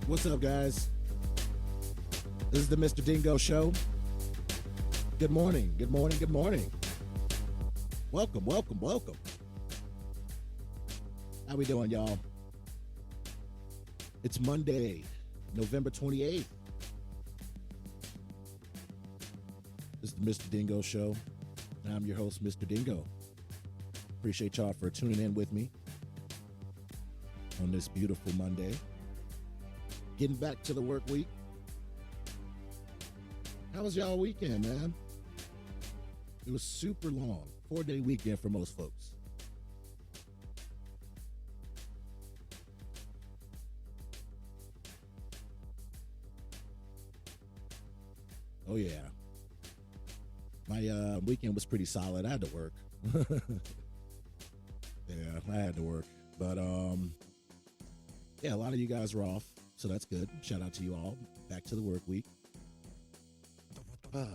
What's up, guys? This is the Mr. Dngo Show. Good morning, good morning, good morning. Welcome, welcome, welcome. How we doing, y'all? It's Monday, November 28th. This is the Mr. Dngo Show. And I'm your host, Mr. Dngo. Appreciate y'all for tuning in with me on this beautiful Monday. Getting back to the work week. How was y'all weekend, man? It was super long. 4-day weekend for most folks. Oh, yeah. My weekend was pretty solid. I had to work. Yeah, I had to work. But, yeah, a lot of you guys were off, so that's good. Shout out to you all. Back to the work week. I'm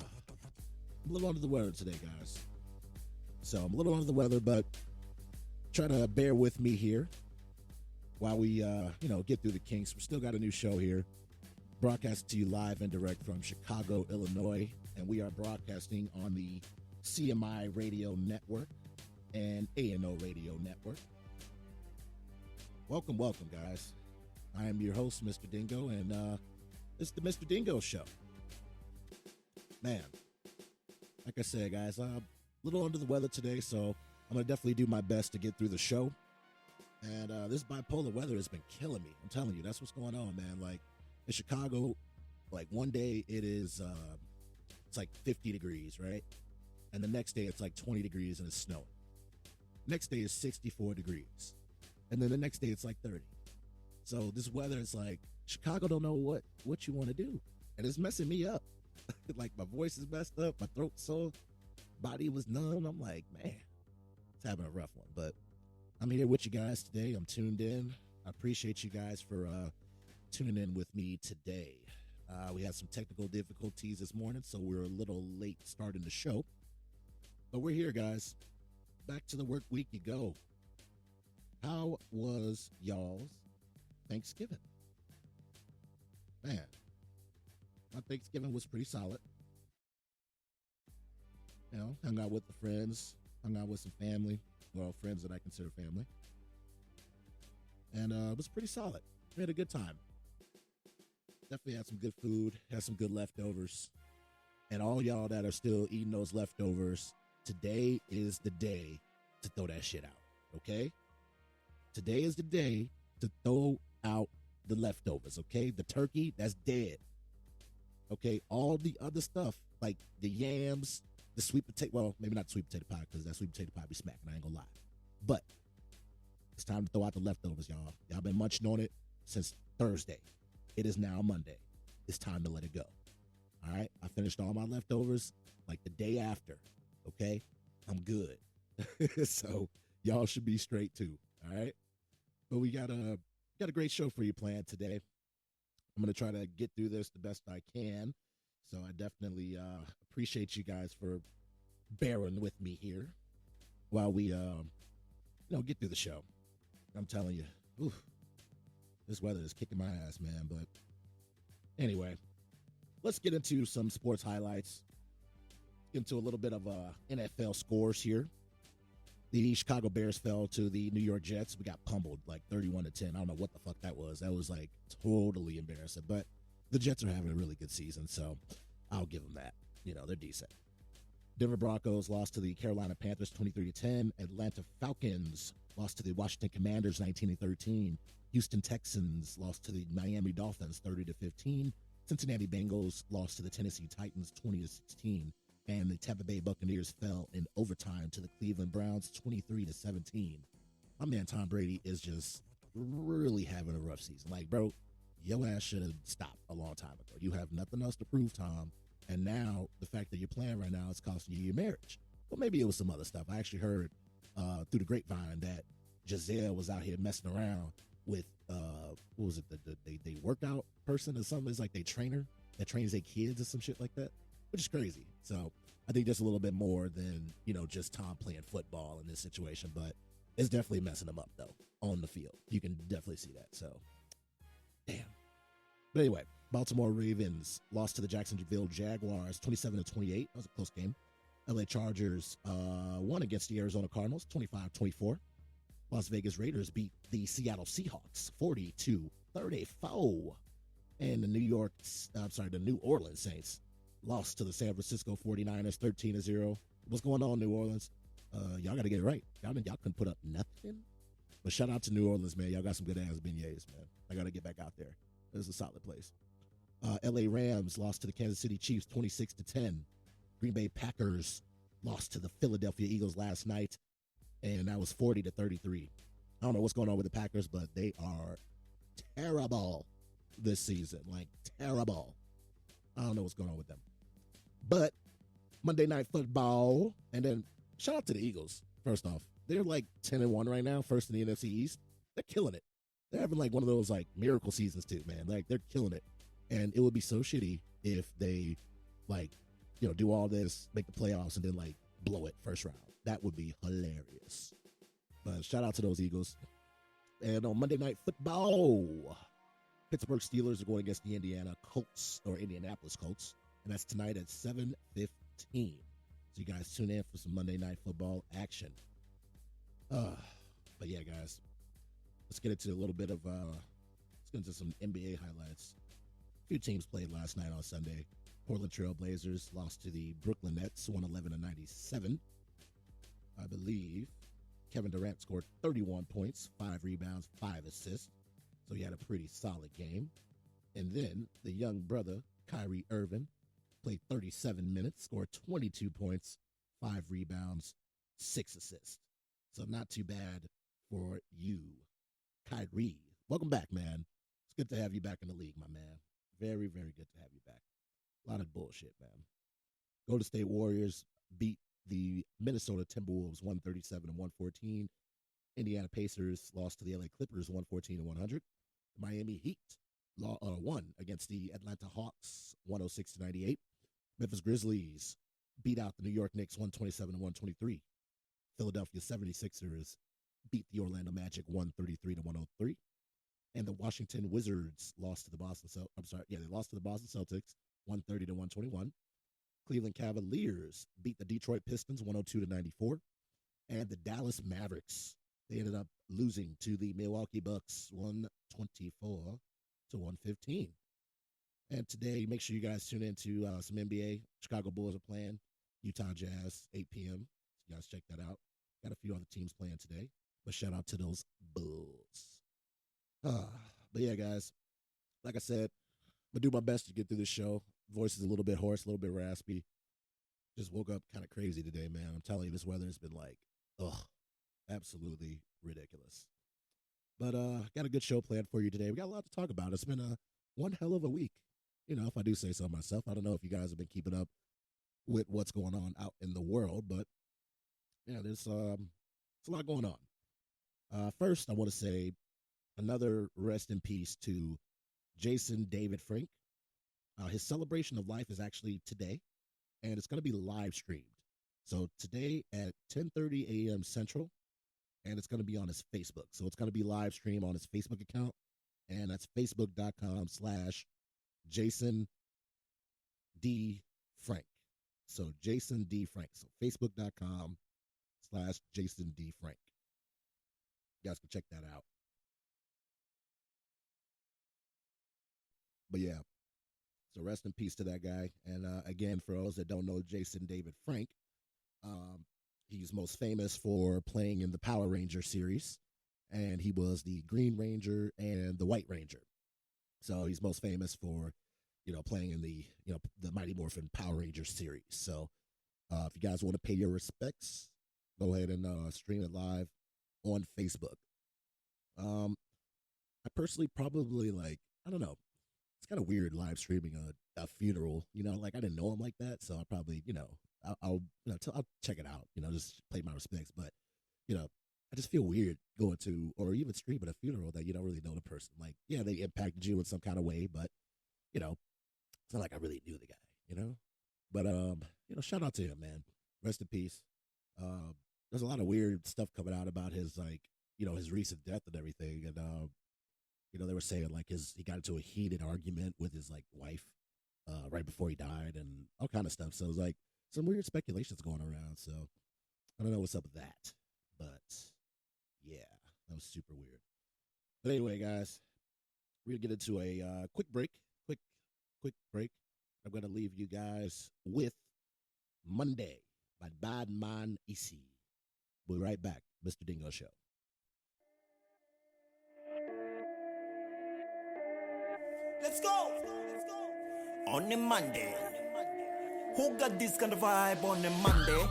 a little under the weather today, guys. So I'm a little under the weather, but try to bear with me here while we, get through the kinks. We still got a new show here, broadcast to you live and direct from Chicago, Illinois, and we are broadcasting on the CMI Radio Network and ANO Radio Network. Welcome, welcome, guys. I am your host, Mr. Dngo, and it's the Mr. Dngo Show. Man, like I said, guys, I'm a little under the weather today, so I'm going to definitely do my best to get through the show. And this bipolar weather has been killing me. I'm telling you, that's what's going on, man. Like, in Chicago, like, one day it's like 50 degrees, right? And the next day it's like 20 degrees and it's snowing. Next day is 64 degrees. And then the next day it's like 30. So this weather is like, Chicago don't know what you want to do. And it's messing me up. Like, my voice is messed up, my throat's sore, body was numb. I'm like, man, it's having a rough one. But I'm here with you guys today. I'm tuned in. I appreciate you guys for tuning in with me today. We had some technical difficulties this morning, so we're a little late starting the show. But we're here, guys. Back to the work week you go. How was y'all's Thanksgiving? Man, my Thanksgiving was pretty solid. You know, hung out with the friends, hung out with some family, well, friends that I consider family. And it was pretty solid. We had a good time. Definitely had some good food, had some good leftovers. And all y'all that are still eating those leftovers, today is the day to throw that shit out, okay? Today is the day to throw out the leftovers, okay? The turkey, that's dead. Okay, all the other stuff, like the yams, the sweet potato, well, maybe not sweet potato pie, because that sweet potato pie be smacking, I ain't gonna lie. But it's time to throw out the leftovers, y'all. Y'all been munching on it since Thursday. It is now Monday. It's time to let it go. All right, I finished all my leftovers like the day after, okay? I'm good. So y'all should be straight too, all right? But we got a great show for you planned today. I'm going to try to get through this the best I can. So I definitely appreciate you guys for bearing with me here while we, get through the show. I'm telling you, this weather is kicking my ass, man. But anyway, let's get into some sports highlights. Get into a little bit of NFL scores here. The Chicago Bears fell to the New York Jets. We got pummeled like 31-10. I don't know what the fuck that was. That was like totally embarrassing. But the Jets are having a really good season, so I'll give them that. You know, they're decent. Denver Broncos lost to the Carolina Panthers 23-10. Atlanta Falcons lost to the Washington Commanders 19-13. Houston Texans lost to the Miami Dolphins 30-15. Cincinnati Bengals lost to the Tennessee Titans 20-16. And the Tampa Bay Buccaneers fell in overtime to the Cleveland Browns 23-17. My man Tom Brady is just really having a rough season. Like, bro, your ass should have stopped a long time ago. You have nothing else to prove, Tom. And now the fact that you're playing right now is costing you your marriage. Well, maybe it was some other stuff. I actually heard through the grapevine that Giselle was out here messing around with, what was it, the workout person or something? It's like they trainer that trains their kids or some shit like that, which is crazy. So I think there's a little bit more than, just Tom playing football in this situation, but it's definitely messing him up, though, on the field. You can definitely see that. So, damn. But anyway, Baltimore Ravens lost to the Jacksonville Jaguars 27-28. That was a close game. LA Chargers won against the Arizona Cardinals 25-24. Las Vegas Raiders beat the Seattle Seahawks 40-34. And the New Orleans Saints lost to the San Francisco 49ers 13-0. What's going on, New Orleans? Y'all got to get it right. Y'all couldn't put up nothing. But shout out to New Orleans, man. Y'all got some good ass beignets, man. I got to get back out there. It's a solid place. LA Rams lost to the Kansas City Chiefs 26-10. Green Bay Packers lost to the Philadelphia Eagles last night, and that was 40-33. I don't know what's going on with the Packers, but they are terrible this season. Like, terrible. I don't know what's going on with them. But Monday Night Football, and then shout out to the Eagles, first off. They're like 10-1 right now, first in the NFC East. They're killing it. They're having like one of those like miracle seasons too, man. Like, they're killing it. And it would be so shitty if they like, do all this, make the playoffs, and then like blow it first round. That would be hilarious. But shout out to those Eagles. And on Monday Night Football, Pittsburgh Steelers are going against the Indianapolis Colts. And that's tonight at 7:15. So you guys tune in for some Monday Night Football action. But yeah, guys, let's get into a little bit of, let's get into some NBA highlights. A few teams played last night on Sunday. Portland Trail Blazers lost to the Brooklyn Nets 111-97. I believe Kevin Durant scored 31 points, 5 rebounds, 5 assists. So he had a pretty solid game. And then the young brother, Kyrie Irving, played 37 minutes, scored 22 points, 5 rebounds, 6 assists. So not too bad for you, Kyrie. Welcome back, man. It's good to have you back in the league, my man. Very, very good to have you back. A lot of bullshit, man. Golden State Warriors beat the Minnesota Timberwolves 137-114. Indiana Pacers lost to the LA Clippers 114-100. Miami Heat won against the Atlanta Hawks 106-98. Memphis Grizzlies beat out the New York Knicks 127-123. Philadelphia 76ers beat the Orlando Magic 133-103. And the Washington Wizards lost to the Boston Celtics 130-121. Cleveland Cavaliers beat the Detroit Pistons 102-94. And the Dallas Mavericks, they ended up losing to the Milwaukee Bucks 124-115. And today, make sure you guys tune into some NBA. Chicago Bulls are playing Utah Jazz, 8 p.m. So you guys check that out. Got a few other teams playing today. But shout out to those Bulls. But yeah, guys, like I said, I'm going to do my best to get through this show. Voice is a little bit hoarse, a little bit raspy. Just woke up kind of crazy today, man. I'm telling you, this weather has been like, absolutely ridiculous. But got a good show planned for you today. We got a lot to talk about. It's been one hell of a week, if I do say so myself. I don't know if you guys have been keeping up with what's going on out in the world, but yeah, there's a lot going on. First, I want to say another rest in peace to Jason David Frank. His celebration of life is actually today, and it's going to be live streamed. So today at 10:30 a.m. Central, and it's going to be on his Facebook. So it's going to be live stream on his Facebook account, and that's facebook.com/Jason D. Frank. So Jason D. Frank. So facebook.com/Jason D. Frank. You guys can check that out. But yeah, so rest in peace to that guy. And again, for those that don't know Jason David Frank, he's most famous for playing in the Power Ranger series, and he was the Green Ranger and the White Ranger. So he's most famous for, playing in the Mighty Morphin Power Ranger series. So if you guys want to pay your respects, go ahead and stream it live on Facebook. I personally probably I don't know. It's kind of weird live streaming a funeral, I didn't know him like that. So I probably, I'll check it out, just pay my respects. But, I just feel weird going to, or even streaming a funeral that you don't really know the person. Like, yeah, they impacted you in some kind of way, but, it's not like I really knew the guy, But, shout out to him, man. Rest in peace. There's a lot of weird stuff coming out about his, his recent death and everything. And, They were saying like he got into a heated argument with his like wife right before he died and all kind of stuff. So it was like some weird speculations going around. So I don't know what's up with that, but yeah, that was super weird. But anyway, guys, we're gonna get into a quick break. Quick break. I'm gonna leave you guys with Monday by Bad Man Isi. We'll be right back, Mr. Dngo Show. Let's go. On a Monday. Who got this kind of vibe on a Monday?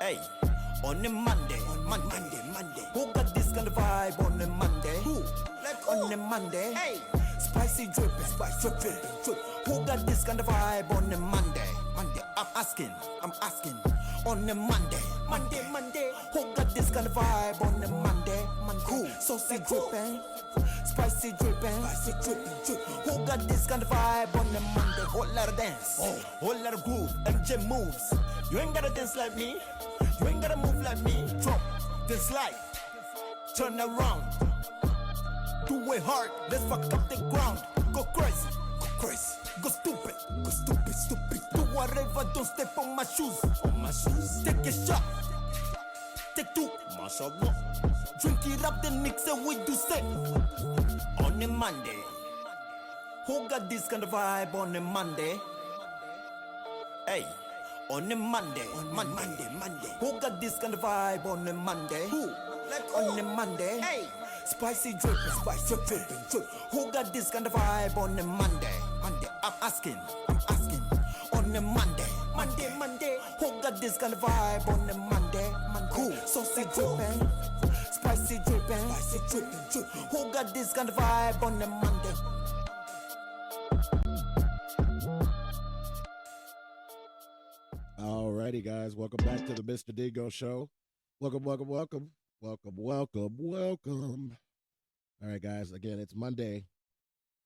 Hey, on a Monday. Monday. Who got this kind of vibe on a Monday? Who? On a Monday. Hey, spicy dripping. Who got this kind of vibe on a Monday? I'm asking. On a Monday. Who got this kind of vibe on a Monday? Who? Saucy dripping. Spicy dripping. Who got this kind of vibe on a Monday? Whole lot of dance, whole lot of groove, MJ moves. You ain't gotta dance like me, you ain't gotta move like me. Drop, then slide, turn around, do it hard, let's fuck up the ground. Go crazy, go stupid. Do whatever, don't step on my shoes. Take a shot, take two. Drink it up, then mix it with you say. On a Monday. Who got this kind of vibe on a Monday? Hey, on a Monday. Who got this kind of vibe on a Monday? Who? On a Monday. Hey, spicy dripping. Who got this kind of vibe on a Monday? I'm asking. On a Monday. Who got this kind of vibe on a Monday? Who? Saucy dripping. Spicy dripping. Who got this kind of vibe on a Monday? Alrighty, guys, welcome back to the Mr. Dngo Show. Welcome. All right, guys, again, it's Monday,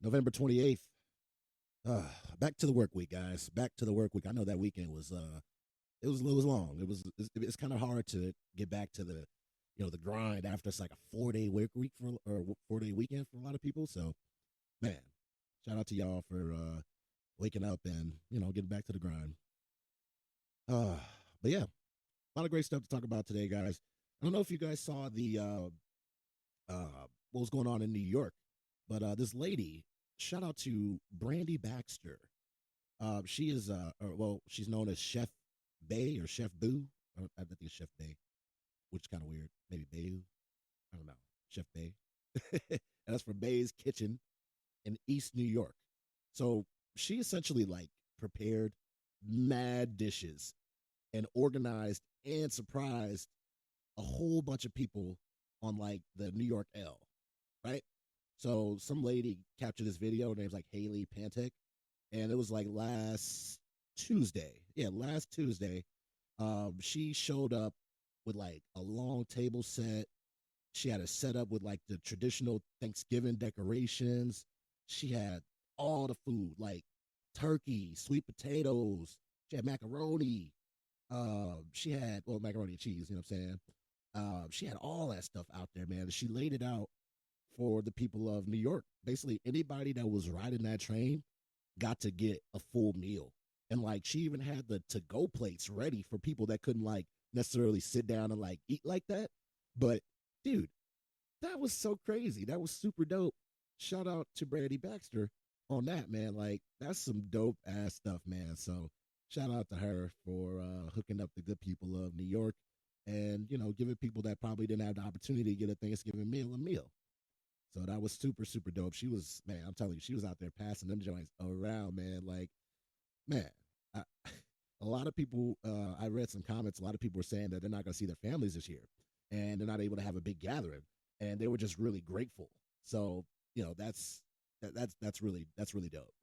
November 28th. Back to the work week, guys. Back to the work week. I know that weekend was it was long. It's kind of hard to get back to the the grind after it's like a 4-day work week or 4-day weekend for a lot of people. So, man, shout out to y'all for waking up and getting back to the grind. But yeah, a lot of great stuff to talk about today, guys. I don't know if you guys saw the what was going on in New York, but this lady, shout out to Brandy Baxter. She is she's known as Chef Bay or Chef Boo. I think it's Chef Bay, which is kind of weird. Maybe Bayou. I don't know. Chef Bay. And that's from Bay's Kitchen in East New York. So she essentially like prepared mad dishes and organized and surprised a whole bunch of people on like the New York L, right? So some lady captured this video. Her name's like Haley Pantek, and it was like last Tuesday. Yeah, last Tuesday. She showed up with like a long table set. She had a setup with like the traditional Thanksgiving decorations. She had all the food, like turkey, sweet potatoes. She had macaroni. She had macaroni and cheese. You know what I'm saying? She had all that stuff out there, man. And she laid it out for the people of New York. Basically, anybody that was riding that train got to get a full meal. And like, she even had the to-go plates ready for people that couldn't like necessarily sit down and like eat like that. But dude, that was so crazy. That was super dope. Shout out to Brandy Baxter on that, man. Like, that's some dope ass stuff, man. So shout out to her for hooking up the good people of New York and, giving people that probably didn't have the opportunity to get a Thanksgiving meal a meal. So that was super, super dope. She was, man, I'm telling you, she was out there passing them joints around, man. Like, man, a lot of people, I read some comments, a lot of people were saying that they're not going to see their families this year and they're not able to have a big gathering. And they were just really grateful. So, that's really dope.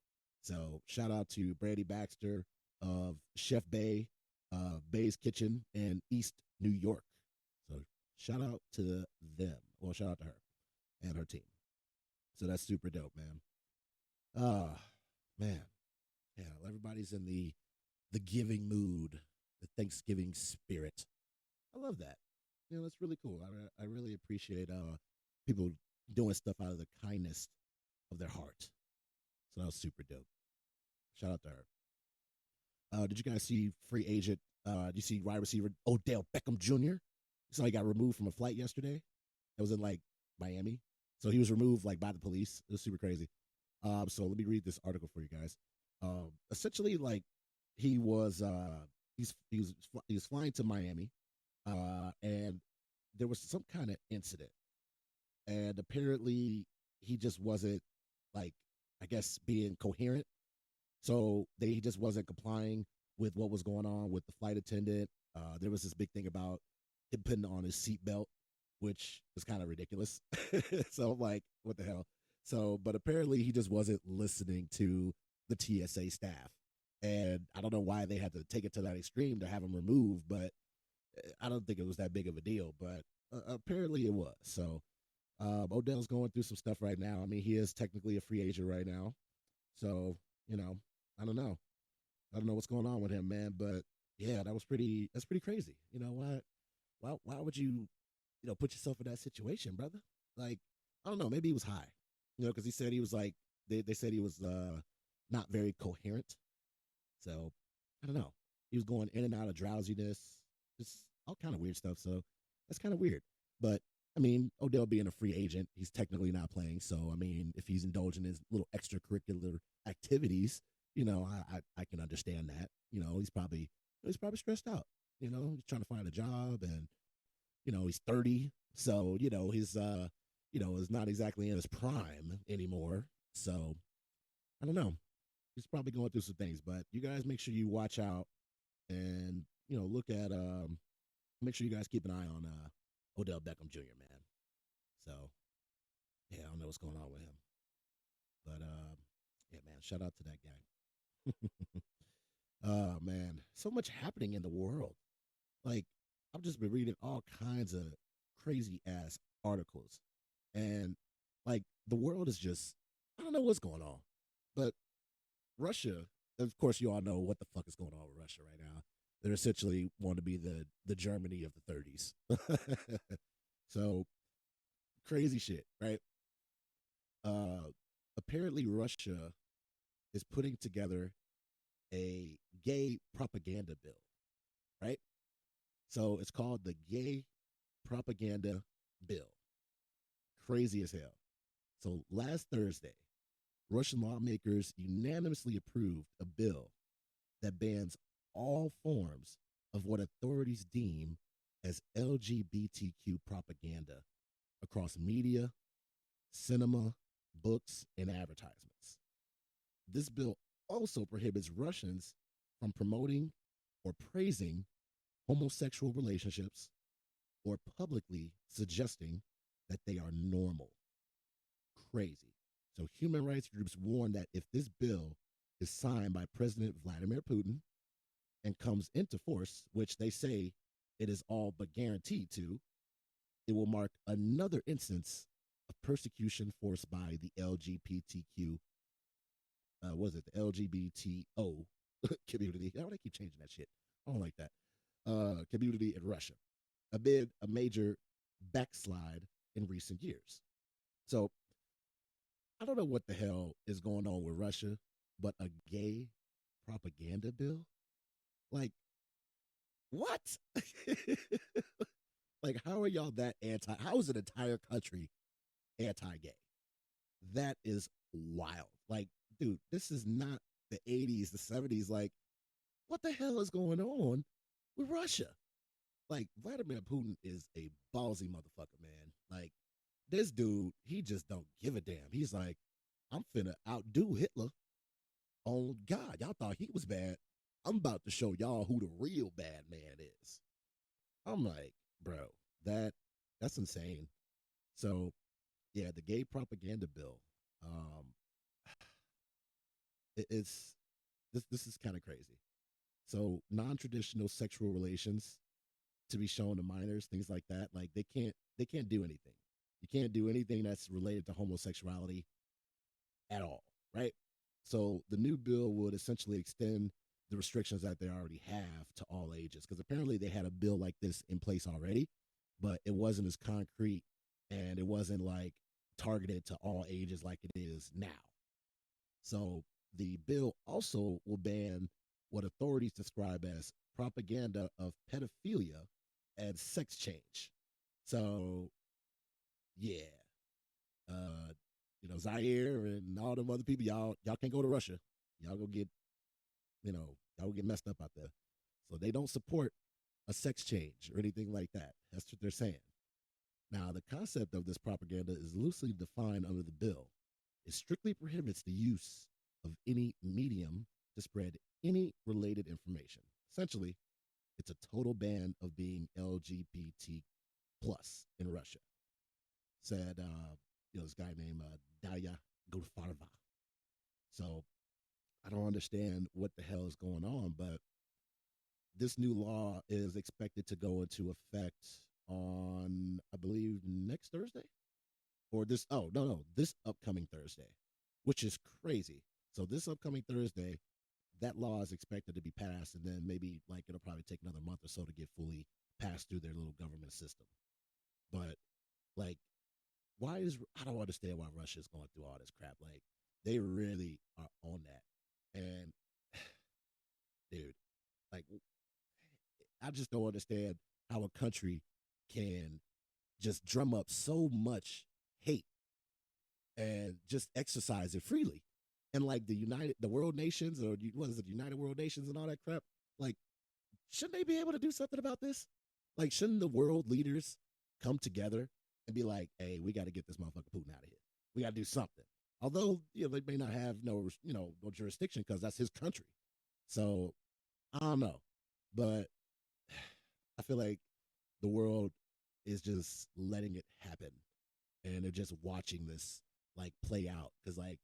So shout out to Brandy Baxter of Chef Bay, Bay's Kitchen in East New York. So shout out to them. Well, shout out to her and her team. So that's super dope, man. Man. Yeah, everybody's in the giving mood, the Thanksgiving spirit. I love that. That's really cool. I really appreciate people doing stuff out of the kindness of their heart. So that was super dope. Shout out to her. Did you guys see free agent? Did you see wide receiver Odell Beckham Jr.? So he got removed from a flight yesterday. It was in like Miami. So he was removed like by the police. It was super crazy. So let me read this article for you guys. Essentially, like he was he was flying to Miami, and there was some kind of incident, and apparently he just wasn't like I guess being coherent. So he just wasn't complying with what was going on with the flight attendant. There was this big thing about him putting on his seatbelt, which was kind of ridiculous. So I'm like, what the hell? So, but apparently he just wasn't listening to the TSA staff. And I don't know why they had to take it to that extreme to have him removed, but I don't think it was that big of a deal. But apparently it was. So Odell's going through some stuff right now. I mean, he is technically a free agent right now. So, you know, I don't know. I don't know what's going on with him, man. But yeah, that's pretty crazy. You know, why would you, put yourself in that situation, brother? Like, I don't know. Maybe he was high, because he said he was like, they said he was not very coherent. So I don't know. He was going in and out of drowsiness, just all kind of weird stuff. So that's kind of weird. But I mean, Odell being a free agent, he's technically not playing. So I mean, if he's indulging in his little extracurricular activities, I can understand that. He's probably stressed out. He's trying to find a job, and he's 30, so is not exactly in his prime anymore. So I don't know. He's probably going through some things, but you guys make sure you watch out and look at make sure you guys keep an eye on Odell Beckham Jr. Man. So yeah, I don't know what's going on with him, but yeah, man, shout out to that guy. Oh man, so much happening in the world. Like I've just been reading all kinds of crazy ass articles, and like the world is just I don't know what's going on, but Russia, of course, you all know what the fuck is going on with Russia right now. They're essentially want to be the Germany of the 30s. So crazy shit, right? Apparently, Russia is putting together a gay propaganda bill, right? So it's called the Gay Propaganda Bill. Crazy as hell. So last Thursday, Russian lawmakers unanimously approved a bill that bans all forms of what authorities deem as LGBTQ propaganda across media, cinema, books, and advertisements. This bill also prohibits Russians from promoting or praising homosexual relationships or publicly suggesting that they are normal. Crazy. So human rights groups warn that if this bill is signed by President Vladimir Putin and comes into force, which they say it is all but guaranteed to, it will mark another instance of persecution forced by the LGBTQ, was it the LGBTO community? Why do I keep changing that shit? I don't like that. Community in Russia amid a major backslide in recent years. So I don't know what the hell is going on with Russia, but a gay propaganda bill? Like, what? Like, how are y'all that anti? How is an entire country anti gay? That is wild. Like, dude, this is not the 80s, the 70s. Like, what the hell is going on with Russia? Like, Vladimir Putin is a ballsy motherfucker, man. Like, this dude, he just don't give a damn. He's like, I'm finna outdo Hitler. Oh God, y'all thought he was bad. I'm about to show y'all who the real bad man is. I'm like, bro, that's insane. So, yeah, the gay propaganda bill. It's this is kind of crazy. So, non-traditional sexual relations to be shown to minors, things like that. Like they can't do anything. You can't do anything that's related to homosexuality at all, right? So the new bill would essentially extend the restrictions that they already have to all ages, because apparently they had a bill like this in place already, but it wasn't as concrete and it wasn't like targeted to all ages like it is now. So the bill also will ban what authorities describe as propaganda of pedophilia and sex change. So yeah, uh, Zaire and all them other people, y'all can't go to Russia. Y'all go get y'all get messed up out there. So they don't support a sex change or anything like that. That's what they're saying. Now, the concept of this propaganda is loosely defined under the bill. It strictly prohibits the use of any medium to spread any related information. Essentially, it's a total ban of being LGBT plus in Russia. Said this guy named Daya Gulfarva. So I don't understand what the hell is going on, but this new law is expected to go into effect on, I believe, next Thursday, or this. Oh no, this upcoming Thursday, which is crazy. So this upcoming Thursday, that law is expected to be passed, and then maybe like it'll probably take another month or so to get fully passed through their little government system. But like, I don't understand why Russia's going through all this crap. Like, they really are on that, and dude, like, I just don't understand how a country can just drum up so much hate and just exercise it freely. And like the World Nations, or what is it, United World Nations and all that crap, like, shouldn't they be able to do something about this? Like, shouldn't the world leaders come together and be like, hey, we got to get this motherfucker Putin out of here. We got to do something. Although, they may not have no jurisdiction because that's his country. So I don't know. But I feel like the world is just letting it happen, and they're just watching this like play out. Because like,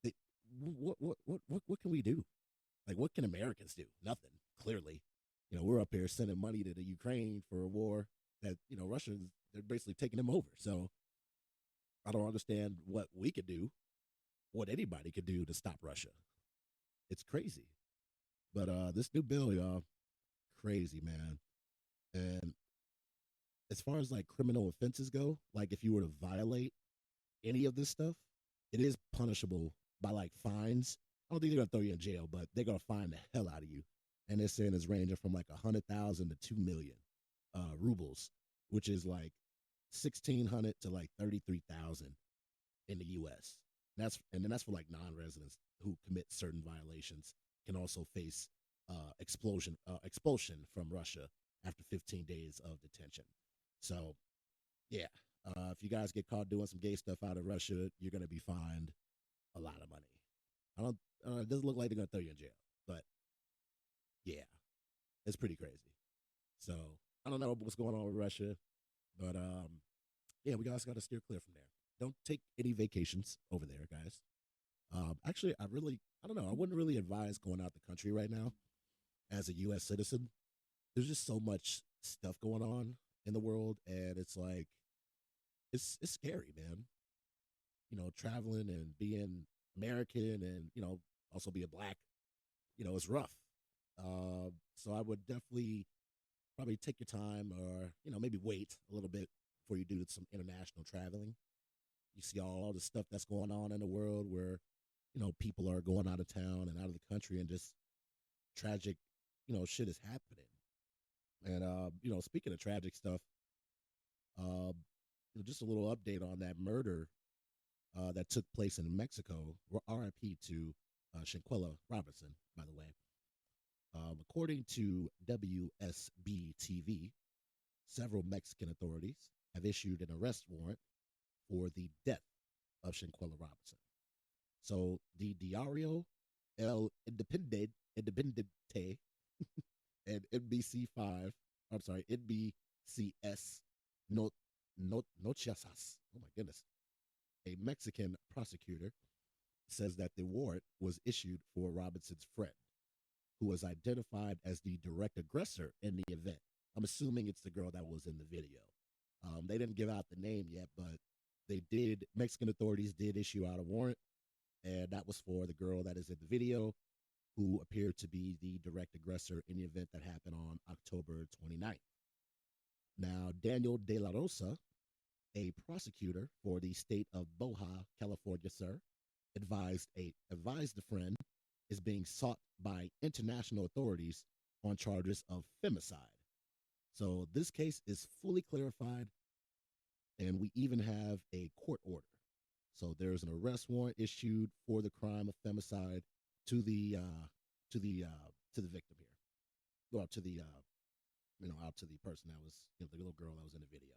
they, what can we do? Like, what can Americans do? Nothing. Clearly, we're up here sending money to the Ukraine for a war that Russia, they're basically taking them over. So I don't understand what we could do, what anybody could do to stop Russia. It's crazy. But this new bill, y'all, crazy, man. And as far as like criminal offenses go, like if you were to violate any of this stuff, it is punishable by like fines. I don't think they're gonna throw you in jail, but they're gonna fine the hell out of you. And they're saying it's ranging from like 100,000 to 2 million rubles, which is like 1,600 to like 33,000 in the U.S. And then that's for like non-residents who commit certain violations can also face expulsion from Russia after 15 days of detention. So, yeah, if you guys get caught doing some gay stuff out of Russia, you're going to be fined a lot of money. It doesn't look like they're going to throw you in jail, but yeah, it's pretty crazy. So I don't know what's going on with Russia, but yeah, we guys got to steer clear from there. Don't take any vacations over there, guys. Actually, I don't know. I wouldn't really advise going out the country right now as a U.S. citizen. There's just so much stuff going on in the world, and it's like, it's scary, man. Traveling and being American and, also being black, it's rough. So I would definitely probably take your time, or, maybe wait a little bit before you do some international traveling. You see all the stuff that's going on in the world where, people are going out of town and out of the country, and just tragic, shit is happening. And, speaking of tragic stuff, just a little update on that murder that took place in Mexico. RIP to Shanquella Robinson, by the way. According to WSB TV, several Mexican authorities have issued an arrest warrant for the death of Shanquella Robinson. So the Diario El Independiente and NBCS Noticias. Oh my goodness. A Mexican prosecutor says that the warrant was issued for Robinson's friend, who was identified as the direct aggressor in the event. I'm assuming it's the girl that was in the video. They didn't give out the name yet, but Mexican authorities did issue out a warrant, and that was for the girl that is in the video, who appeared to be the direct aggressor in the event that happened on October 29th. Now, Daniel De La Rosa, A prosecutor for the state of Boja, California, sir, advised the friend is being sought by international authorities on charges of femicide. So this case is fully clarified, and we even have a court order. So there's an arrest warrant issued for the crime of femicide to the victim here, well, to the out to the person that was, the little girl that was in the video.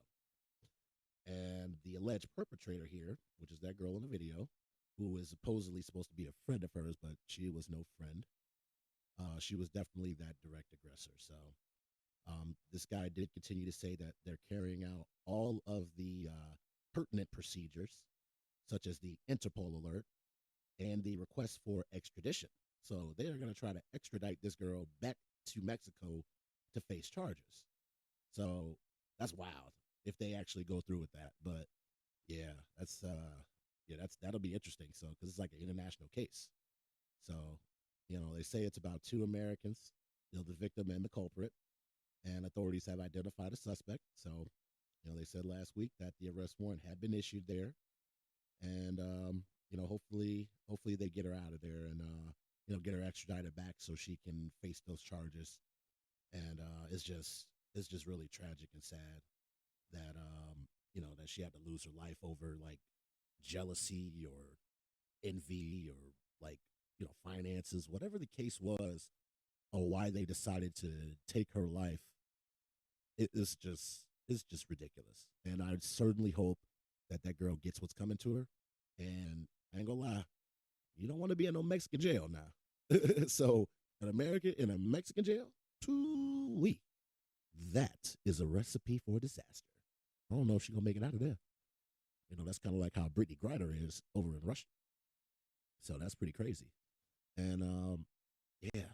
And the alleged perpetrator here, which is that girl in the video, who is supposedly supposed to be a friend of hers, but she was no friend. She was definitely that direct aggressor. So this guy did continue to say that they're carrying out all of the pertinent procedures, such as the Interpol alert and the request for extradition. So they are going to try to extradite this girl back to Mexico to face charges. So that's wild if they actually go through with that. But yeah, that'll be interesting. So because it's like an international case. So they say it's about 2 Americans, the victim and the culprit, and authorities have identified a suspect. So they said last week that the arrest warrant had been issued there, and hopefully they get her out of there and get her extradited back so she can face those charges. And it's just really tragic and sad that that she had to lose her life over like jealousy or envy or like finances, whatever the case was, or why they decided to take her life. It's just ridiculous. And I certainly hope that girl gets what's coming to her. And I ain't gonna lie, you don't want to be in no Mexican jail now. So an American in a Mexican jail, too-wee. That is a recipe for disaster. I don't know if she's gonna make it out of there. That's kind of like how Brittany Griner is over in Russia. So that's pretty crazy. And yeah.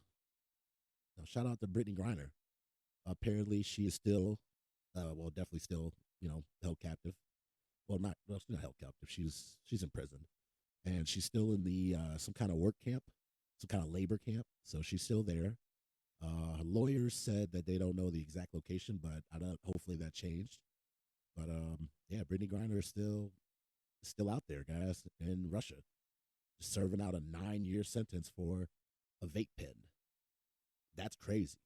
Now, shout out to Brittany Griner. Apparently, she is still, definitely still, held captive. Well, she's not held captive. She's in prison, and she's still in the some kind of work camp, some kind of labor camp. So she's still there. Her lawyers said that they don't know the exact location, but hopefully that changed. But yeah, Brittany Griner is still out there, guys, in Russia, serving out a 9-year sentence for a vape pen. That's crazy.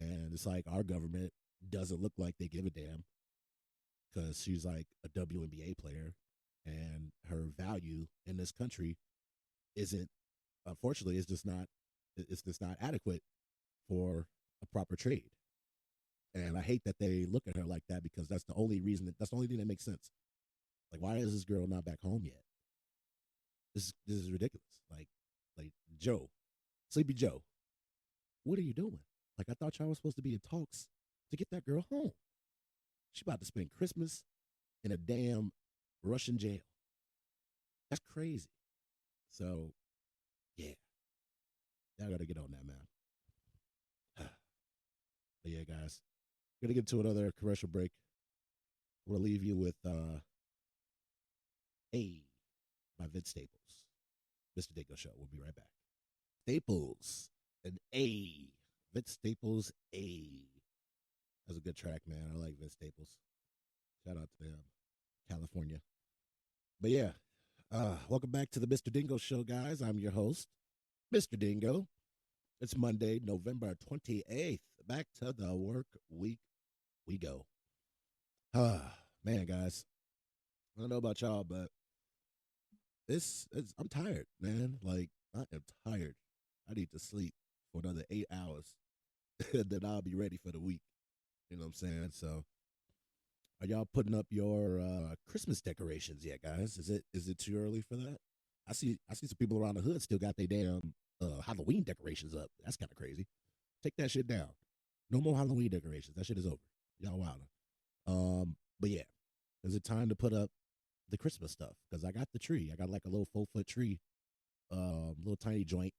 And it's like our government doesn't look like they give a damn, because she's like a WNBA player, and her value in this country unfortunately, it's just not adequate for a proper trade. And I hate that they look at her like that, because that's the only thing that makes sense. Like, why is this girl not back home yet? This is ridiculous. Like Joe, Sleepy Joe, what are you doing? Like, I thought y'all were supposed to be in talks to get that girl home. She about to spend Christmas in a damn Russian jail. That's crazy. So, yeah. Y'all got to get on that, man. But yeah, guys, we're going to get to another commercial break. We'll leave you with A by Vince Staples. Mr. Dngo Show. We'll be right back. Staples, an A. Vince Staples, A. That's a good track, man. I like Vince Staples. Shout out to them. California. But yeah, welcome back to the Mr. Dngo Show, guys. I'm your host, Mr. Dngo. It's Monday, November 28th. Back to the work week we go. Man, guys. I don't know about y'all, but I'm tired, man. Like, I am tired. I need to sleep for another 8 hours, and then I'll be ready for the week. You know what I'm saying? So, are y'all putting up your Christmas decorations yet, guys? Is it too early for that? I see some people around the hood still got their damn Halloween decorations up. That's kind of crazy. Take that shit down. No more Halloween decorations. That shit is over. Y'all wilder. But yeah, is it time to put up the Christmas stuff? Because I got the tree. I got like a little 4-foot tree, little tiny joint,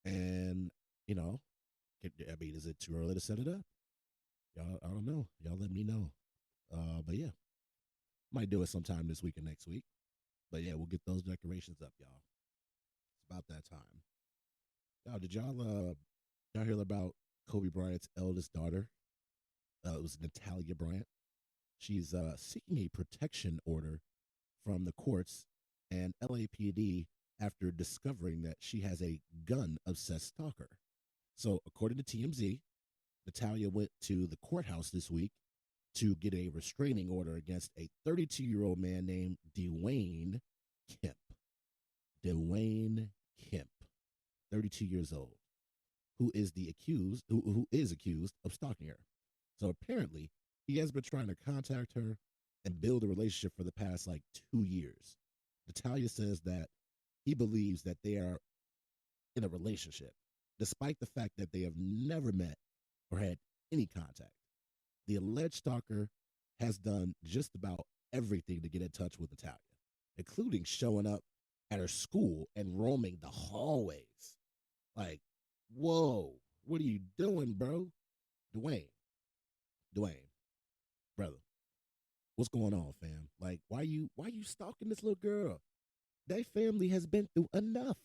and is it too early to set it up? Y'all, I don't know. Y'all let me know. But yeah, might do it sometime this week or next week. But yeah, we'll get those decorations up, y'all. It's about that time. Y'all, did y'all hear about Kobe Bryant's eldest daughter? It was Natalia Bryant. She's seeking a protection order from the courts and LAPD after discovering that she has a gun obsessed stalker. So, according to TMZ, Natalia went to the courthouse this week to get a restraining order against a 32-year-old man named Dwayne Kemp. Dwayne Kemp, 32 years old, who is accused of stalking her. So apparently, he has been trying to contact her and build a relationship for the past like 2 years. Natalia says that he believes that they are in a relationship, despite the fact that they have never met or had any contact. The alleged stalker has done just about everything to get in touch with Natalia, including showing up at her school and roaming the hallways. Like, whoa, what are you doing, bro? Dwayne, brother, what's going on, fam? Like, why you stalking this little girl? That family has been through enough.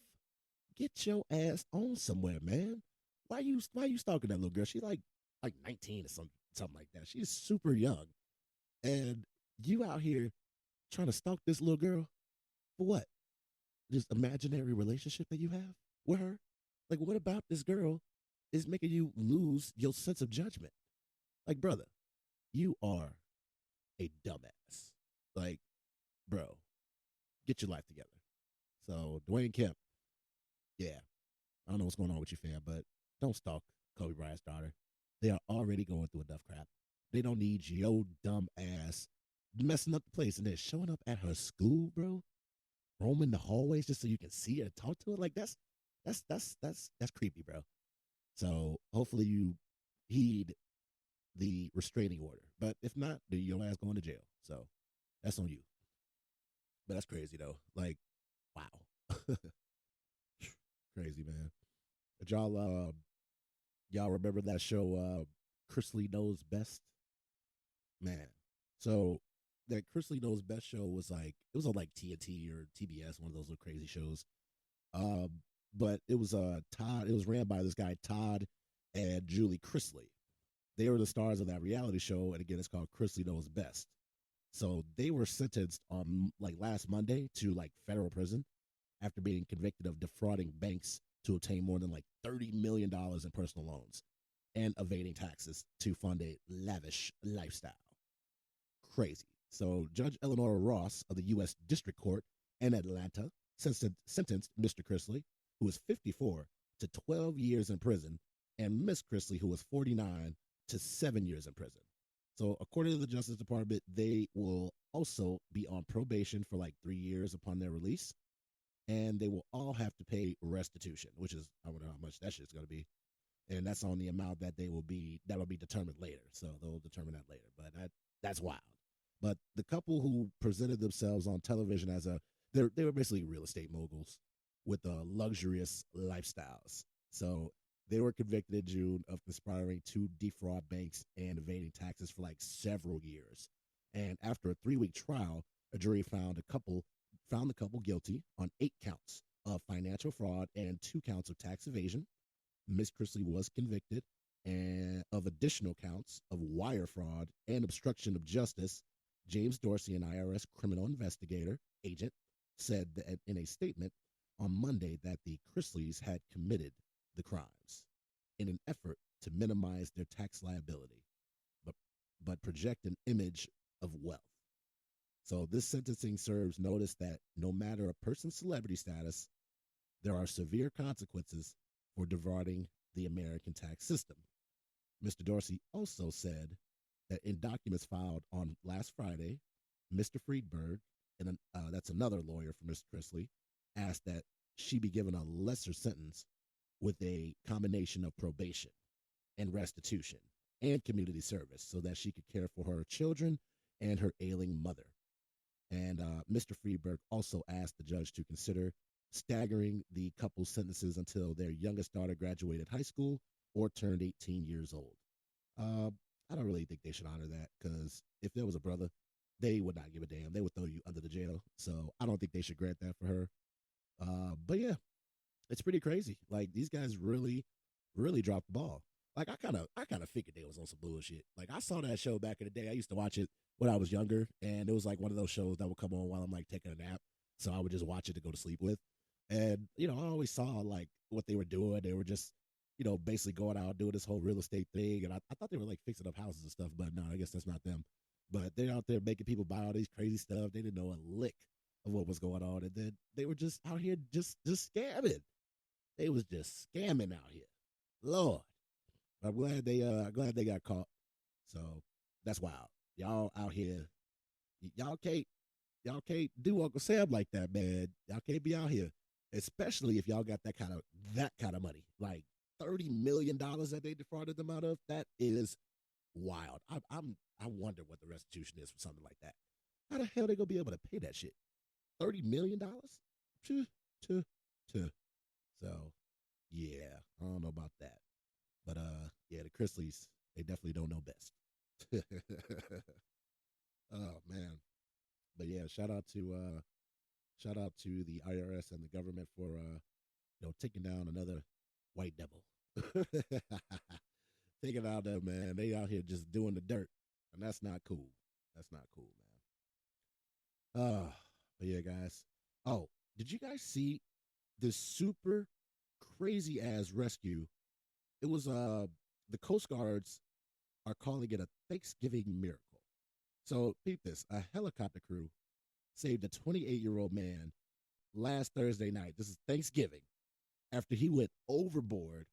Get your ass on somewhere, man. Why you stalking that little girl? She like 19 or something like that. She's super young. And you out here trying to stalk this little girl for what? This imaginary relationship that you have with her? Like, what about this girl is making you lose your sense of judgment? Like, brother, you are a dumbass. Like, bro, get your life together. So, Dwayne Kemp, yeah, I don't know what's going on with you, fam, but don't stalk Kobe Bryant's daughter. They are already going through enough crap. They don't need your dumb ass messing up the place and then showing up at her school, bro. Roaming the hallways just so you can see her and talk to her. Like that's creepy, bro. So hopefully you heed the restraining order. But if not, then your ass going to jail. So that's on you. But that's crazy though. Like, wow. Crazy, man. But y'all remember that show Chrisley Knows Best? Man. So that Chrisley Knows Best show was like it was on like TNT or TBS, one of those little crazy shows. But it was Todd, it was ran by this guy Todd and Julie Chrisley. They were the stars of that reality show, and again it's called Chrisley Knows Best. So they were sentenced on like last Monday to like federal prison after being convicted of defrauding banks to obtain more than like $30 million in personal loans and evading taxes to fund a lavish lifestyle. Crazy. So Judge Eleanor Ross of the U.S. District Court in Atlanta sentenced Mr. Chrisley, who was 54, to 12 years in prison, and Miss Chrisley, who was 49, to 7 years in prison. So according to the Justice Department, they will also be on probation for like 3 years upon their release, and they will all have to pay restitution, which is, I don't know how much that shit's going to be. And that's on the amount that that'll be determined later. So they'll determine that later. But that's wild. But the couple who presented themselves on television as they were basically real estate moguls with luxurious lifestyles. So they were convicted in June of conspiring to defraud banks and evading taxes for like several years. And after a 3-week trial, a jury found the couple guilty on 8 counts of financial fraud and 2 counts of tax evasion. Ms. Chrisley was convicted and of additional counts of wire fraud and obstruction of justice. James Dorsey, an IRS criminal investigator agent, said that in a statement on Monday that the Chrisleys had committed the crimes in an effort to minimize their tax liability, but project an image of wealth. So this sentencing serves notice that no matter a person's celebrity status, there are severe consequences for defrauding the American tax system. Mr. Dorsey also said that in documents filed on last Friday, Mr. Friedberg, and that's another lawyer for Mr. Chrisley, asked that she be given a lesser sentence with a combination of probation and restitution and community service so that she could care for her children and her ailing mother. And Mr. Friedberg also asked the judge to consider staggering the couple's sentences until their youngest daughter graduated high school or turned 18 years old. I don't really think they should honor that because if there was a brother, they would not give a damn. They would throw you under the jail. So I don't think they should grant that for her. But yeah, it's pretty crazy. Like these guys really, really dropped the ball. Like I kind of figured they was on some bullshit. Like I saw that show back in the day. I used to watch it when I was younger, and it was like one of those shows that would come on while I'm like taking a nap. So I would just watch it to go to sleep with. And I always saw like what they were doing. They were just basically going out doing this whole real estate thing. And I thought they were like fixing up houses and stuff, but no, I guess that's not them. But they're out there making people buy all these crazy stuff. They didn't know a lick of what was going on, and then they were just out here just scamming. They was just scamming out here. Lord. I'm glad they got caught. So that's wild. Y'all out here, y'all can't do Uncle Sam like that, man. Y'all can't be out here, especially if y'all got that kind of money, like $30 million that they defrauded them out of. That is wild. I wonder what the restitution is for something like that. How the hell they gonna be able to pay that shit? $30 million? So yeah, I don't know about that. But yeah, the Chrisleys, they definitely don't know best. Oh man. But yeah, shout out to the IRS and the government for taking down another white devil. Taking out them, man. They out here just doing the dirt. And that's not cool. That's not cool, man. But yeah, guys. Oh, did you guys see this super crazy ass rescue? It was the Coast Guards are calling it a Thanksgiving miracle. So peep this: a helicopter crew saved a 28-year-old man last Thursday night. This is Thanksgiving, after he went overboard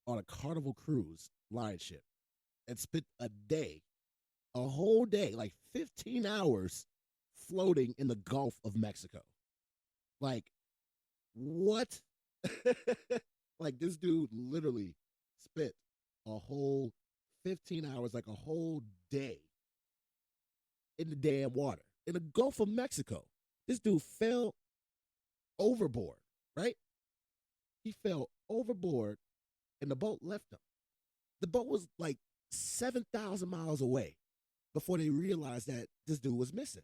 on a Carnival cruise line ship and spent a whole day, like 15 hours, floating in the Gulf of Mexico. Like, what? Like, this dude literally spent a whole 15 hours, like a whole day, in the damn water, in the Gulf of Mexico. This dude fell overboard, right? He fell overboard, and the boat left him. The boat was like 7,000 miles away before they realized that this dude was missing.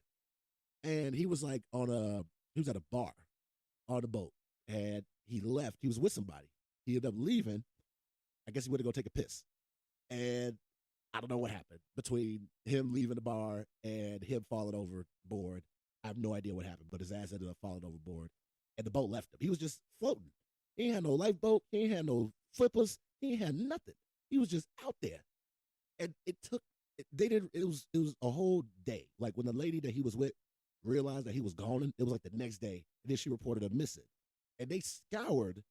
And he was like he was at a bar on the boat, and he left. He was with somebody. He ended up leaving. I guess he went to go take a piss. And I don't know what happened between him leaving the bar and him falling overboard. I have no idea what happened, but his ass ended up falling overboard, and the boat left him. He was just floating. He ain't had no lifeboat. He ain't had no flippers. He ain't had nothing. He was just out there. And it was a whole day. Like, when the lady that he was with realized that he was gone, it was like the next day. And then she reported him missing. And they scoured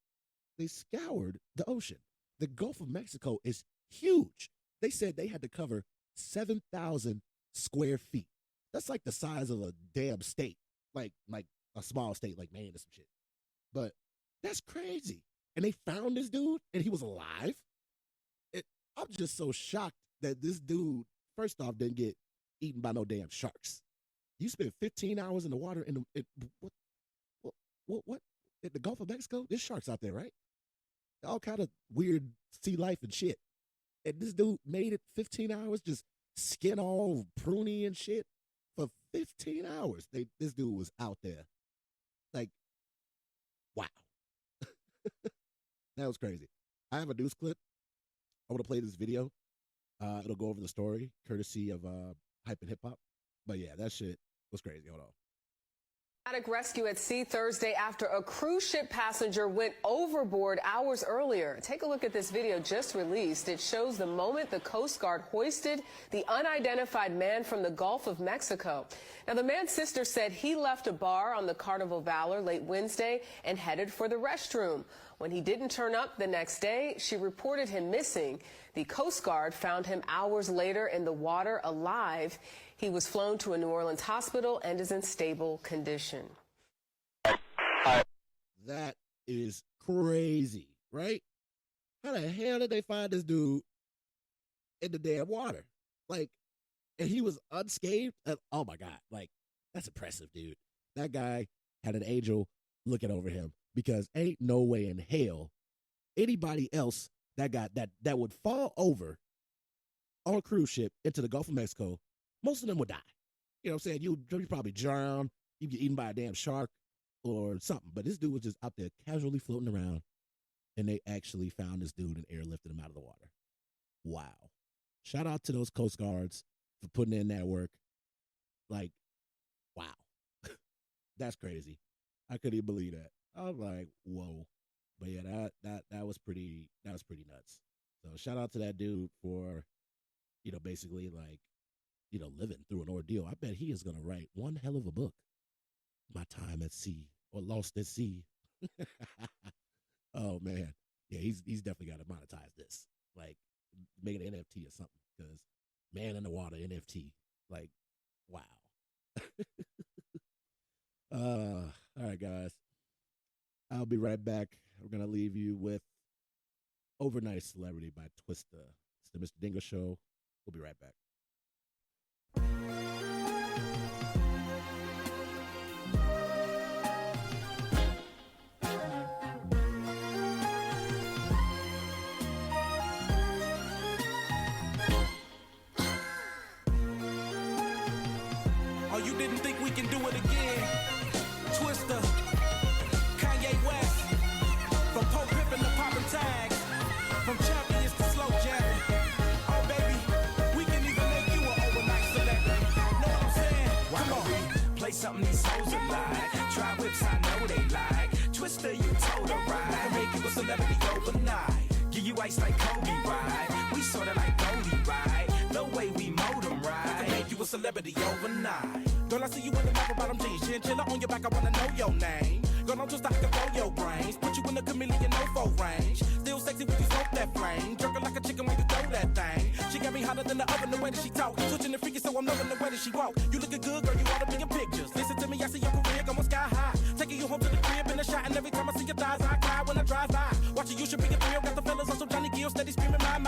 the ocean. The Gulf of Mexico is huge. They said they had to cover 7,000 square feet. That's like the size of a damn state, like a small state like Maine or some shit. But that's crazy. And they found this dude, and he was alive. I'm just so shocked that this dude, first off, didn't get eaten by no damn sharks. You spent 15 hours in the water what? In the Gulf of Mexico? There's sharks out there, right? All kind of weird sea life and shit. And this dude made it 15 hours, just skin all pruny and shit for 15 hours. This dude was out there. Like, wow. That was crazy. I have a news clip. I want to play this video. It'll go over the story, courtesy of Hype and Hip Hop. But yeah, that shit was crazy. Hold on. Dramatic rescue at sea Thursday after a cruise ship passenger went overboard hours earlier. Take a look at this video just released. It shows the moment the Coast Guard hoisted the unidentified man from the Gulf of Mexico. Now, the man's sister said he left a bar on the Carnival Valor late Wednesday and headed for the restroom. When he didn't turn up the next day, she reported him missing. The Coast Guard found him hours later in the water alive. He was flown to a New Orleans hospital and is in stable condition. That is crazy, right? How the hell did they find this dude in the damn water? Like, and he was unscathed? Oh my God. Like, that's impressive, dude. That guy had an angel looking over him, because ain't no way in hell anybody else that would fall over on a cruise ship into the Gulf of Mexico, most of them would die. You know what I'm saying? You'd probably drown, you'd get eaten by a damn shark or something. But this dude was just out there casually floating around, and they actually found this dude and airlifted him out of the water. Wow. Shout out to those Coast Guards for putting in that work. Like, wow. That's crazy. I couldn't even believe that. I was like, whoa. But yeah, that was pretty nuts. So shout out to that dude for, basically like, living through an ordeal. I bet he is gonna write one hell of a book. My Time at Sea or Lost at Sea. Oh man. Yeah, he's definitely gotta monetize this. Like make it an NFT or something. Because man in the water NFT. Like, wow. All right, guys. I'll be right back. We're gonna leave you with Overnight Celebrity by Twista. It's the Mr. Dngo Show. We'll be right back. Oh, you didn't think we can do it again? Twista, Kanye West, from Pope Pippin to poppin' tags, from champions to slow jamming. Oh baby, we can even make you an overnight celebrity. Know what I'm saying? Come on. Play something these hoes are like. Try whips, I know they like. Twista, you told her right. Make you a celebrity overnight. Give you ice like Kobe, right? We sorta like Goldie, right? The way we mold them, right? Make you a celebrity overnight. Girl, I see you in the map bottom jeans. Chinchilla on your back, I wanna know your name. Girl, I'm just like to blow your brains. Put you in the chameleon no-fo range. Still sexy when you smoke that flame. Jerking like a chicken when you throw that thing. She got me hotter than the oven the way that she talk. Switching the freaky so I'm loving the way that she walk. You looking good, girl, you ought to be in pictures. Listen to me, I see your career going sky high. Taking you home to the crib in a shot. And every time I see your thighs, I cry when I drive by. Watching you should be a thrill. Got the fellas on some Johnny Gill, steady screaming my.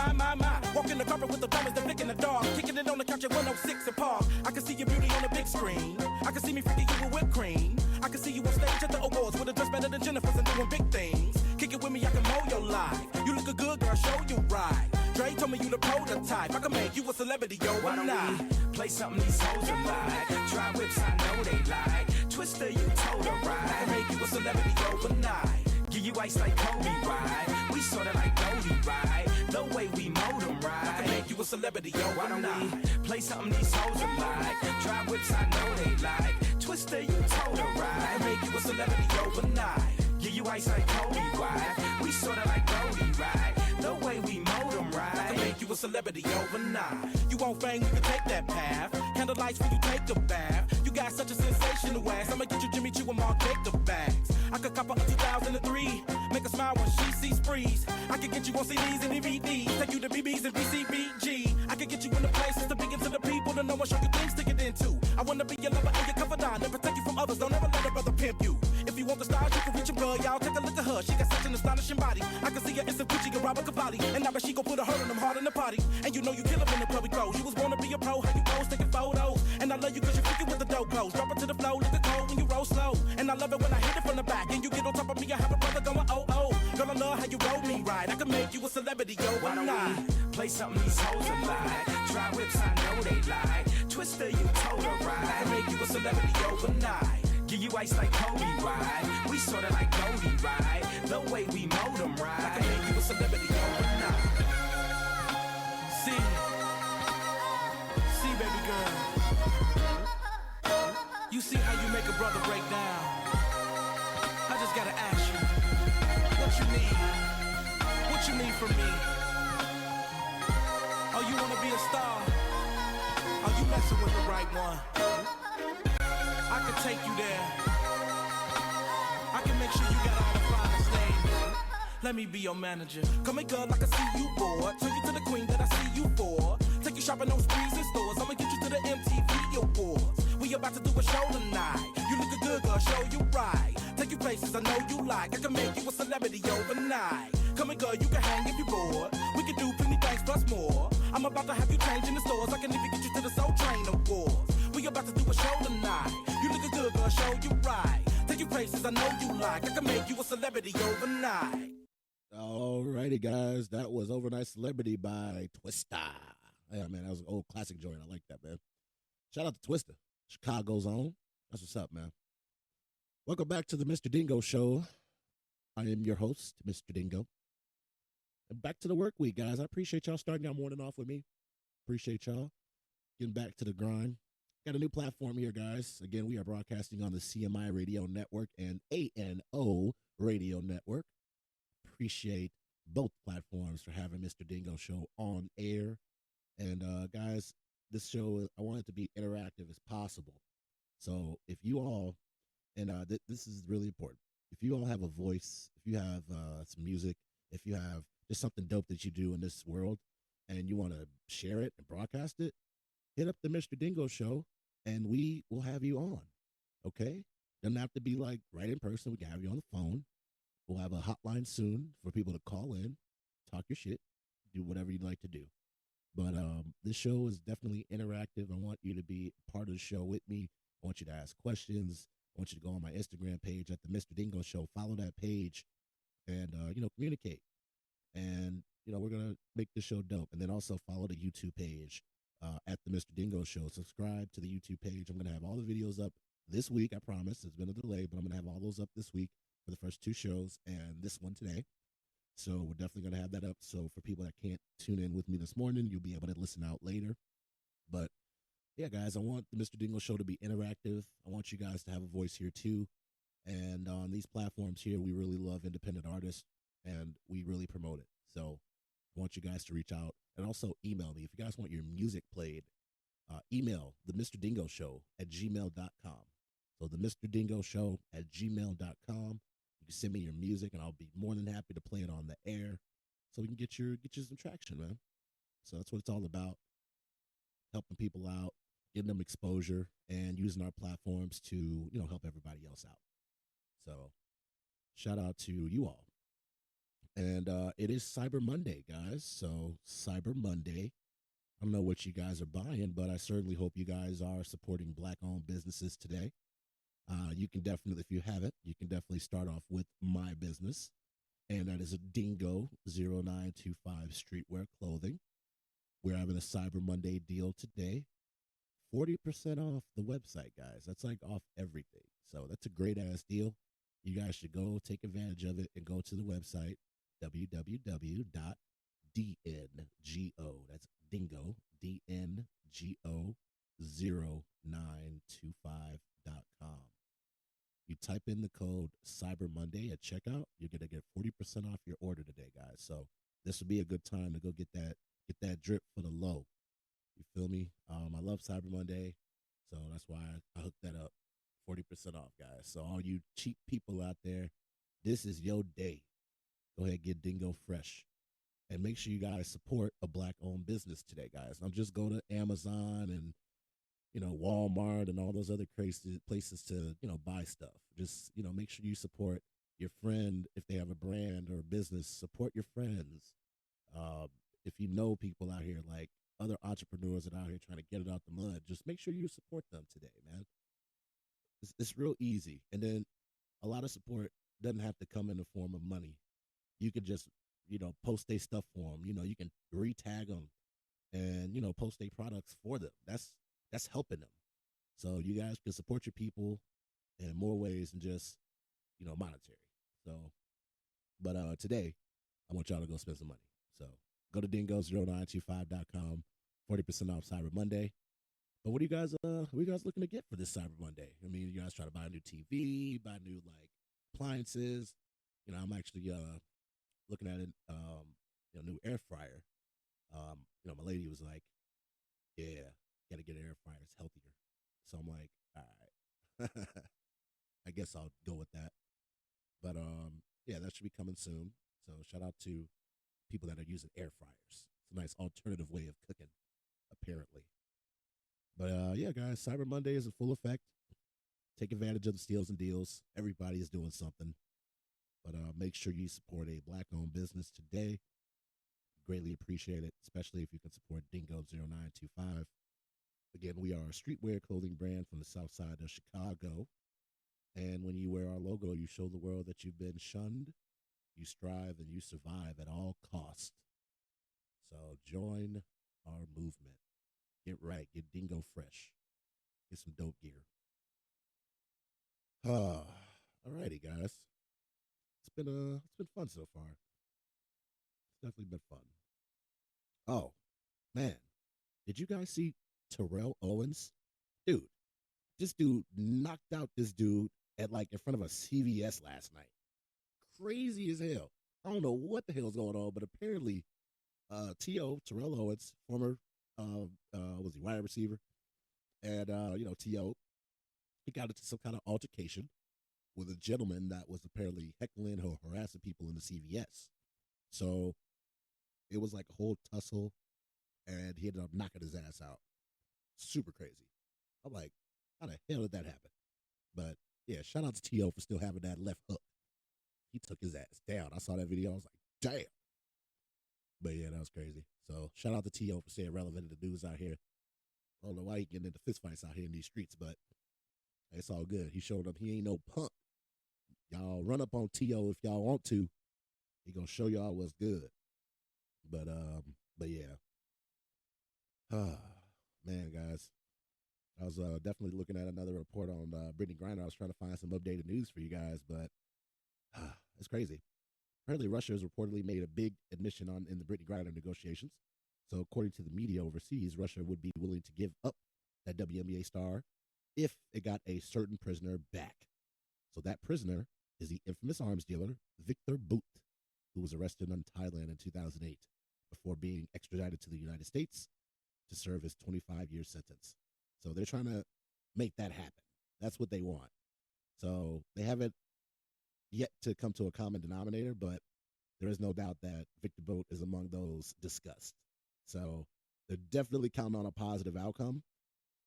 Walking the carpet with the diamonds, they're flicking the dog. Kicking it on the couch at 106 and Park. I can see your beauty on the big screen. I can see me freaking you with whipped cream. I can see you on stage at the awards with a dress better than Jennifer's and doing big things. Kick it with me, I can mold your life. You look a good girl, show you right. Dre told me you the prototype. I can make you a celebrity, yo, why don't we play something these hoes are like? Try whips, I know they like. Twista, you told her right. I can make you a celebrity overnight. Give you ice like Kobe, right? We sorta like Goldie, right? The way we mold them, right? I can make you a celebrity, yo, why don't we play something these hoes are like? Try whips, I know they like. Twista, you told her right. I can make you a celebrity overnight. Give you ice like Kobe, right? We sorta like Goldie, right? The way we mold them, right? I can make you a celebrity overnight. You won't fame, you can take that path. Candlelights when you take a bath. You got such a sensational ass. I'ma get you Jimmy Choo and Mark Jacob bags. I could cop her a 2003. Make her smile when she sees sprees. I could get you on CDs and DVDs. Take you to BBs and BCBG. I could get you in the places to begin to the people to know and show you things to get into. I wanna be your lover and your confidant and protect you from others. Don't ever let a brother pimp you. If you want the style, you can reach him, girl. Y'all take a look at her. She got such an astonishing body. I can see her in some Gucci and Robert Cavalli. And now she gon' put a hurt on them hard in the party. And you know you kill her in the club clothes. You was born to be a pro, how you pose, taking photos. And I love you cause you freaking with the dope clothes. Drop it to the flow, look cold when you roll slow. And I love it when I hit it from the back. And you get on top of me, I have a brother going oh. Girl, I love how you roll me right. I can make you a celebrity, yo, why don't we play something these hoes are like? Try whips, I know they like. Twista, you told her right. I can make you a celebrity overnight. Give you ice like Kobe, right? We sorta like Goldie, right? The way we mold them, right? I can make you a celebrity overnight. See, baby girl. You see how you make a brother break down. I just gotta ask you, what you need? What you need from me? Oh, you wanna be a star? Oh, you messing with the right one. I can take you there. I can make sure you got all the finest things. Let me be your manager. Come here, girl, I can see you bored. Take you to the queen that I see you for. Take you shopping on sprees and stores. I'ma get you to the MTV Awards. We about to do a show tonight. You look good, girl, show you right. Take you places I know you like. I can make you a celebrity overnight. Come here, girl, you can hang if you're bored. We can do plenty things plus more. I'm about to have you change in the stores. I can even get you to the Soul Train Awards. We about to do a show tonight. You looking good, girl, show you right. Take you places I know you like. I can make you a celebrity overnight. Alrighty, guys. That was Overnight Celebrity by Twista. Yeah, man, that was an old classic joint. I like that, man. Shout out to Twista. Chicago's own. That's what's up, man. Welcome back to the Mr. Dngo Show. I am your host, Mr. Dngo. And back to the work week, guys. I appreciate y'all starting your morning off with me. Appreciate y'all getting back to the grind. Got a new platform here, guys. Again, we are broadcasting on the CMI Radio Network and ANO Radio Network. Appreciate both platforms for having Mr. Dngo Show on air. And guys, this show, I want it to be interactive as possible. So if you all, and this is really important, if you all have a voice, if you have some music, if you have just something dope that you do in this world and you want to share it and broadcast it, hit up the Mr. Dngo Show and we will have you on. Okay? Doesn't have to be like right in person. We can have you on the phone. We'll have a hotline soon for people to call in, talk your shit, do whatever you'd like to do. But this show is definitely interactive. I want you to be part of the show with me. I want you to ask questions. I want you to go on my Instagram page at the Mr. Dngo Show. Follow that page and, communicate. And, we're going to make the show dope. And then also follow the YouTube page at the Mr. Dngo Show. Subscribe to the YouTube page. I'm going to have all the videos up this week. I promise. There's been a delay, but I'm going to have all those up this week for the first 2 shows and this one today. So we're definitely going to have that up. So for people that can't tune in with me this morning, you'll be able to listen out later. But yeah, guys, I want the Mr. Dngo Show to be interactive. I want you guys to have a voice here too. And on these platforms here, we really love independent artists and we really promote it. So I want you guys to reach out and also email me. If you guys want your music played, email the Mr. Dngo Show at gmail.com. So the Mr. Dngo Show at gmail.com. You can send me your music and I'll be more than happy to play it on the air so we can get you some traction, man. So that's what it's all about. Helping people out, getting them exposure, and using our platforms to, help everybody else out. So shout out to you all. And it is Cyber Monday, guys. So Cyber Monday. I don't know what you guys are buying, but I certainly hope you guys are supporting Black-owned businesses today. You can definitely, if you haven't, you can definitely start off with my business, and that is a Dngo 0925 Streetwear Clothing. We're having a Cyber Monday deal today, 40% off the website, guys. That's like off everything. So that's a great ass deal. You guys should go take advantage of it and go to the website, www.dngo, that's Dngo, DNGO 0925.com. You type in the code Cyber Monday at checkout, you're going to get 40% off your order today, guys. So this would be a good time to go get that drip for the low. You feel me? I love Cyber Monday, so that's why I hooked that up. 40% off, guys. So all you cheap people out there, this is your day. Go ahead, get Dngo fresh. And make sure you guys support a Black-owned business today, guys. Don't just go to Amazon and Walmart and all those other crazy places to, buy stuff. Just, make sure you support your friend. If they have a brand or a business, support your friends. If you know people out here, like other entrepreneurs that are out here trying to get it out the mud, just make sure you support them today, man. It's real easy. And then a lot of support doesn't have to come in the form of money. You could just, post their stuff for them. You can re-tag them and, post their products for them. That's helping them. So you guys can support your people in more ways than just, monetary. So, but today, I want y'all to go spend some money. So go to Dngo0925.com, 40% off Cyber Monday. But what are you guys looking to get for this Cyber Monday? I mean, you guys try to buy a new TV, buy new appliances. I'm actually looking at it, new air fryer. My lady was like, yeah, got to get an air fryer. It's healthier. So I'm like, all right, I guess I'll go with that. But yeah, that should be coming soon. So shout out to people that are using air fryers. It's a nice alternative way of cooking, apparently. But yeah, guys, Cyber Monday is in full effect. Take advantage of the steals and deals. Everybody is doing something. But make sure you support a Black-owned business today. Greatly appreciate it, especially if you can support Dngo 0925. Again, we are a streetwear clothing brand from the south side of Chicago. And when you wear our logo, you show the world that you've been shunned, you strive, and you survive at all costs. So join our movement. Get right. Get Dngo fresh. Get some dope gear. Alrighty, guys. It's been fun so far. It's definitely been fun. Oh, man. Did you guys see Terrell Owens? Dude, this dude knocked out this dude at like in front of a CVS last night. Crazy as hell. I don't know what the hell's going on, but apparently Terrell Owens, former was he wide receiver? And T.O., he got into some kind of altercation with a gentleman that was apparently heckling or harassing people in the CVS. So it was like a whole tussle, and he ended up knocking his ass out. Super crazy. I'm like, how the hell did that happen? But yeah, shout out to T.O. for still having that left hook. He took his ass down. I saw that video. I was like, damn. But yeah, that was crazy. So shout out to T.O. for staying relevant to the news out here. I don't know why he getting into fistfights out here in these streets, but it's all good. He showed up. He ain't no punk. Y'all run up on T.O. if y'all want to. He gonna show y'all what's good. But yeah. Man, guys. I was definitely looking at another report on Brittany Griner. I was trying to find some updated news for you guys, but it's crazy. Apparently, Russia has reportedly made a big admission in the Brittany Griner negotiations. So, according to the media overseas, Russia would be willing to give up that WNBA star if it got a certain prisoner back. So, that prisoner is the infamous arms dealer, Victor Bout, who was arrested in Thailand in 2008 before being extradited to the United States to serve his 25-year sentence. So, they're trying to make that happen. That's what they want. So, they haven't yet to come to a common denominator, but there is no doubt that Victor Boat is among those discussed. So they're definitely counting on a positive outcome,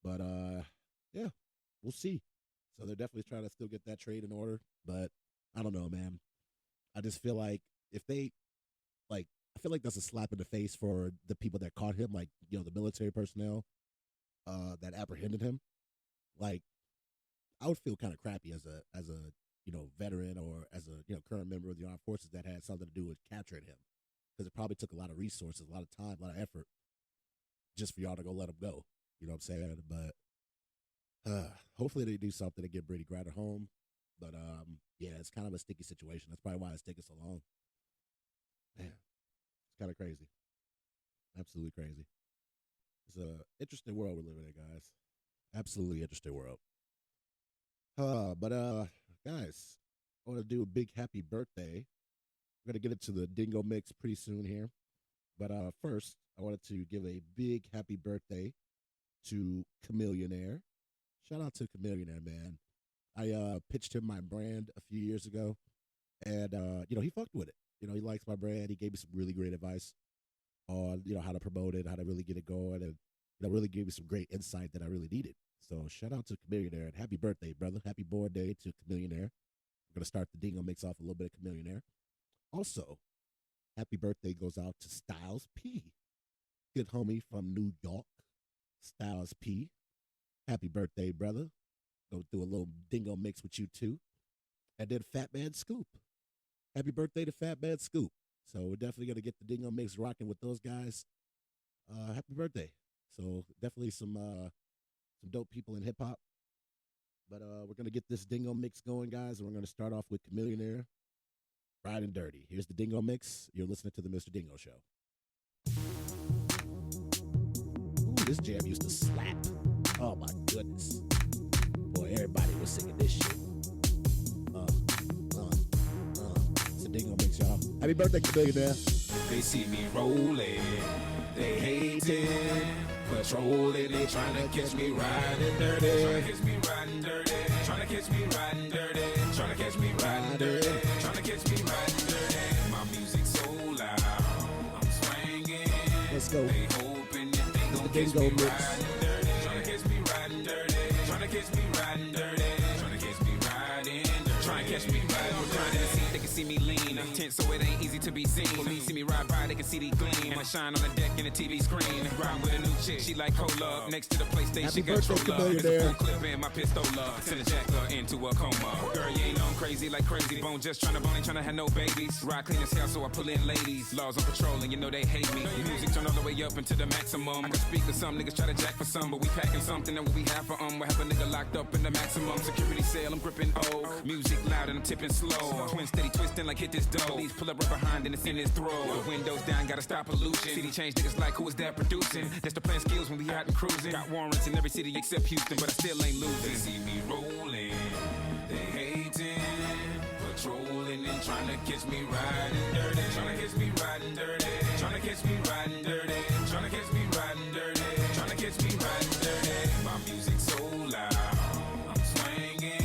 but yeah, we'll see. So they're definitely trying to still get that trade in order, but I don't know, man. I just feel like if they, I feel like that's a slap in the face for the people that caught him, like, the military personnel that apprehended him. Like, I would feel kind of crappy as a veteran or as a current member of the armed forces that had something to do with capturing him, because it probably took a lot of resources, a lot of time, a lot of effort just for y'all to go let him go. You know what I'm saying? But hopefully they do something to get Brittany Griner home. But yeah, it's kind of a sticky situation. That's probably why it's taking so long. Man, it's kind of crazy. Absolutely crazy. It's an interesting world we're living in, guys. Absolutely interesting world. But guys, I want to do a big happy birthday. We're going to get into the Dingo Mix pretty soon here. But first, I wanted to give a big happy birthday to Chameleonaire. Shout out to Chameleonaire, man. I pitched him my brand a few years ago, and, he fucked with it. He likes my brand. He gave me some really great advice on, how to promote it, how to really get it going, and, really gave me some great insight that I really needed. So shout out to Chameleonaire, and happy birthday, brother. Happy born day to Chameleonaire. We're going to start the Dingo Mix off a little bit of Chameleonaire. Also, happy birthday goes out to Styles P. Good homie from New York, Styles P. Happy birthday, brother. Go through a little Dingo Mix with you, too. And then Fat Man Scoop. Happy birthday to Fat Man Scoop. So we're definitely going to get the Dingo Mix rocking with those guys. Happy birthday. So definitely some dope people in hip-hop. But we're going to get this Dingo Mix going, guys, and we're going to start off with Chameleonaire, Riding Dirty. Here's the Dingo Mix. You're listening to the Mr. Dngo Show. Ooh, this jam used to slap. Oh, my goodness. Boy, everybody was singing this shit. It's the Dingo Mix, y'all. Happy birthday, Chameleonaire. They see me rolling, they hating, patrolling, they trying to catch me riding dirty. Trying to catch me riding dirty. Trying to catch me riding dirty. Trying to catch me riding dirty. Trying to catch me riding dirty. My music so loud, I'm swinging. Let's go. They hoping that they gon' catch me riding dirty. Trying to catch me riding dirty. Trying to catch me riding dirty. Trying to catch me riding dirty. Trying to catch me riding dirty. Trying to see they can see me lean. Tense so it ain't easy to be seen. For me, see me ride by, they can see the gleam. And I shine on the deck in the TV screen. Ride with a new chick, she like cola. Next to the PlayStation controller. It's a full clip and my pistol up. Send a jacker into a coma. Girl, you ain't on crazy like crazy bone. Just tryna bone, ain't tryna have no babies. Ride clean as hell, so I pull in ladies. Laws on patrol and you know they hate me. Music turn all the way up into the maximum. I can speak to some niggas try to jack for some, but we packing something that what we have for we have a nigga locked up in the maximum security cell. I'm gripping O. Music loud and I'm tipping slow. Twin steady twisting like hit this dope. Police pull up right behind and it's in his throat. The windows down, gotta stop pollution. City change niggas like, who is that producing? That's the plan skills when we out and cruising. Got warrants in every city except Houston, but I still ain't losing. They see me rolling, they hating, patrolling and trying to catch me riding dirty. Trying to catch me riding dirty. Trying to catch me riding dirty. Trying to catch me riding dirty. Trying to catch me riding dirty. My music so loud, I'm swinging.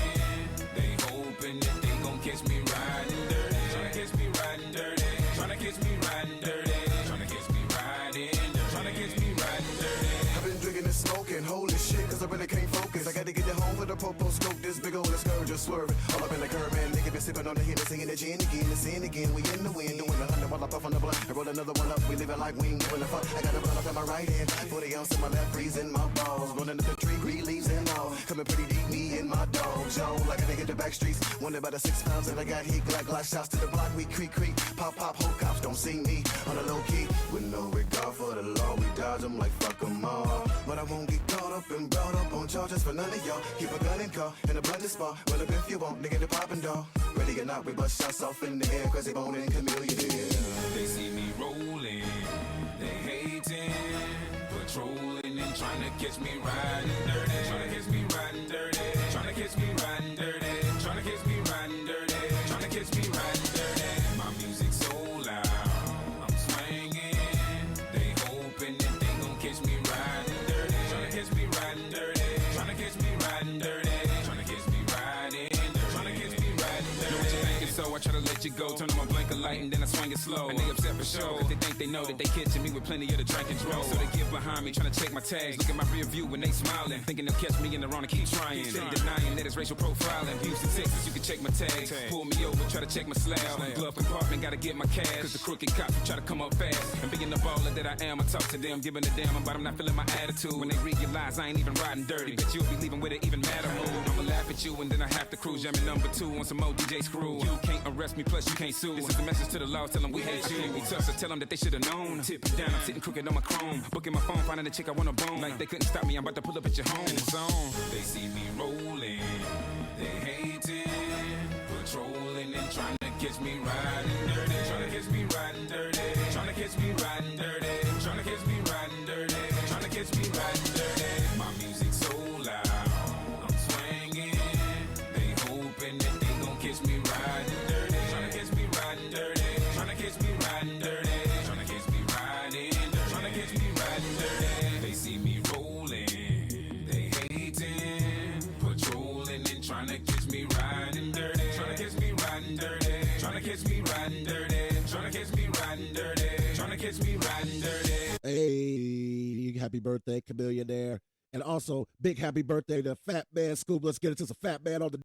They hoping that they gon' catch me riding dirty. Trying to catch me riding dirty. Trying to catch me riding dirty. Trying to catch me riding dirty. Trying to catch me riding dirty. I've been drinking and smoking, holy shit, cause I really can't focus. I gotta get it home with a popo scope, this big old scourge just swerving. All up in the curb, man, nigga been sipping on the hit and singing the gin again, the sin again. We in the wind, doing 100 while I puff on the blunt. I roll another one up, we living like we ain't giving a fuck. I got a blunt up in my right hand, 40 ounce in my left, freezing my balls. Rolling up the tree, green leaves and all. Coming pretty deep, me and my dogs, yo. Like a nigga the back streets, wonder about the 6 pounds that I got hit. Glock shots to the block, we creak, pop, whole cops don't see me on the low key. With no regard for the law, we dodge them like fuck them all. But I won't get caught up and brought up on charges for none of y'all. Keep a gun in car and a blunt spot. Well, if you want, nigga, the poppin' dog. Ready or not, we bust shots off in the air, crazy bone and chameleon. They see me rolling, they hating, patrolling and trying to catch me riding dirty. Trying to catch me riding dirty. Trying to catch me riding dirty. Trying to catch me riding dirty. Trying to catch me riding dirty. My music so loud, I'm swinging. They hoping that they gon' catch me riding dirty. Trying to catch me riding dirty. Trying to catch me riding dirty. Trying to catch me riding dirty. Trying to catch me riding dirty. Know what you thinking, so I try to let you go. Turn on my blinker light and then I swing it slow. And they upset for sure, cause they think they know that they catching me with plenty of the drink and drove. So they get behind me, trying to check my tags. Look at my rear view when they smiling, thinking they'll catch me in the wrong and keep trying. Steady denying that it's racial profiling. Houston, Texas, you can check my tags. Pull me over, try to check my slab. Glove compartment, gotta get my cash. Cause the crooked cops will try to come up fast. And being the baller that I am, I talk to them, giving a damn about them not feeling my attitude. When they realize I ain't even riding dirty, bet you'll be leaving with it even madder mood. I'ma laugh at you and then I have to cruise. Jamming number 2 on some more DJ screw. You can't arrest me, plus you can't sue. This is the message to the law, tell them we hate you. We tough, so tell them that they should've known. Tip it down, I'm sitting crooked on my chrome. Booking my phone, finding a chick I want a bone. Like they couldn't stop me, I'm about to pull up at your home. And it's on. They see me rolling, they hating, patrolling and trying to catch me riding dirty. Trying to catch me riding dirty. Trying to catch me riding dirty. Trying to catch me riding dirty. Trying to catch me riding dirty. My music so loud, I'm swinging. They hoping that they gon' catch me riding dirty. Trying to catch me riding dirty. Trying to catch me riding dirty. Trying to catch me riding dirty. Trying to catch me riding dirty. They see me rolling, they hating, patrolling and trying to catch me riding dirty. Trying to catch me riding dirty. Trying to catch me riding dirty. Trying to catch me riding dirty. Trying to catch me riding dirty. Hey, happy birthday, Chameleonaire. And also, big happy birthday to Fat Man Scoop. Let's get into some Fat Man on the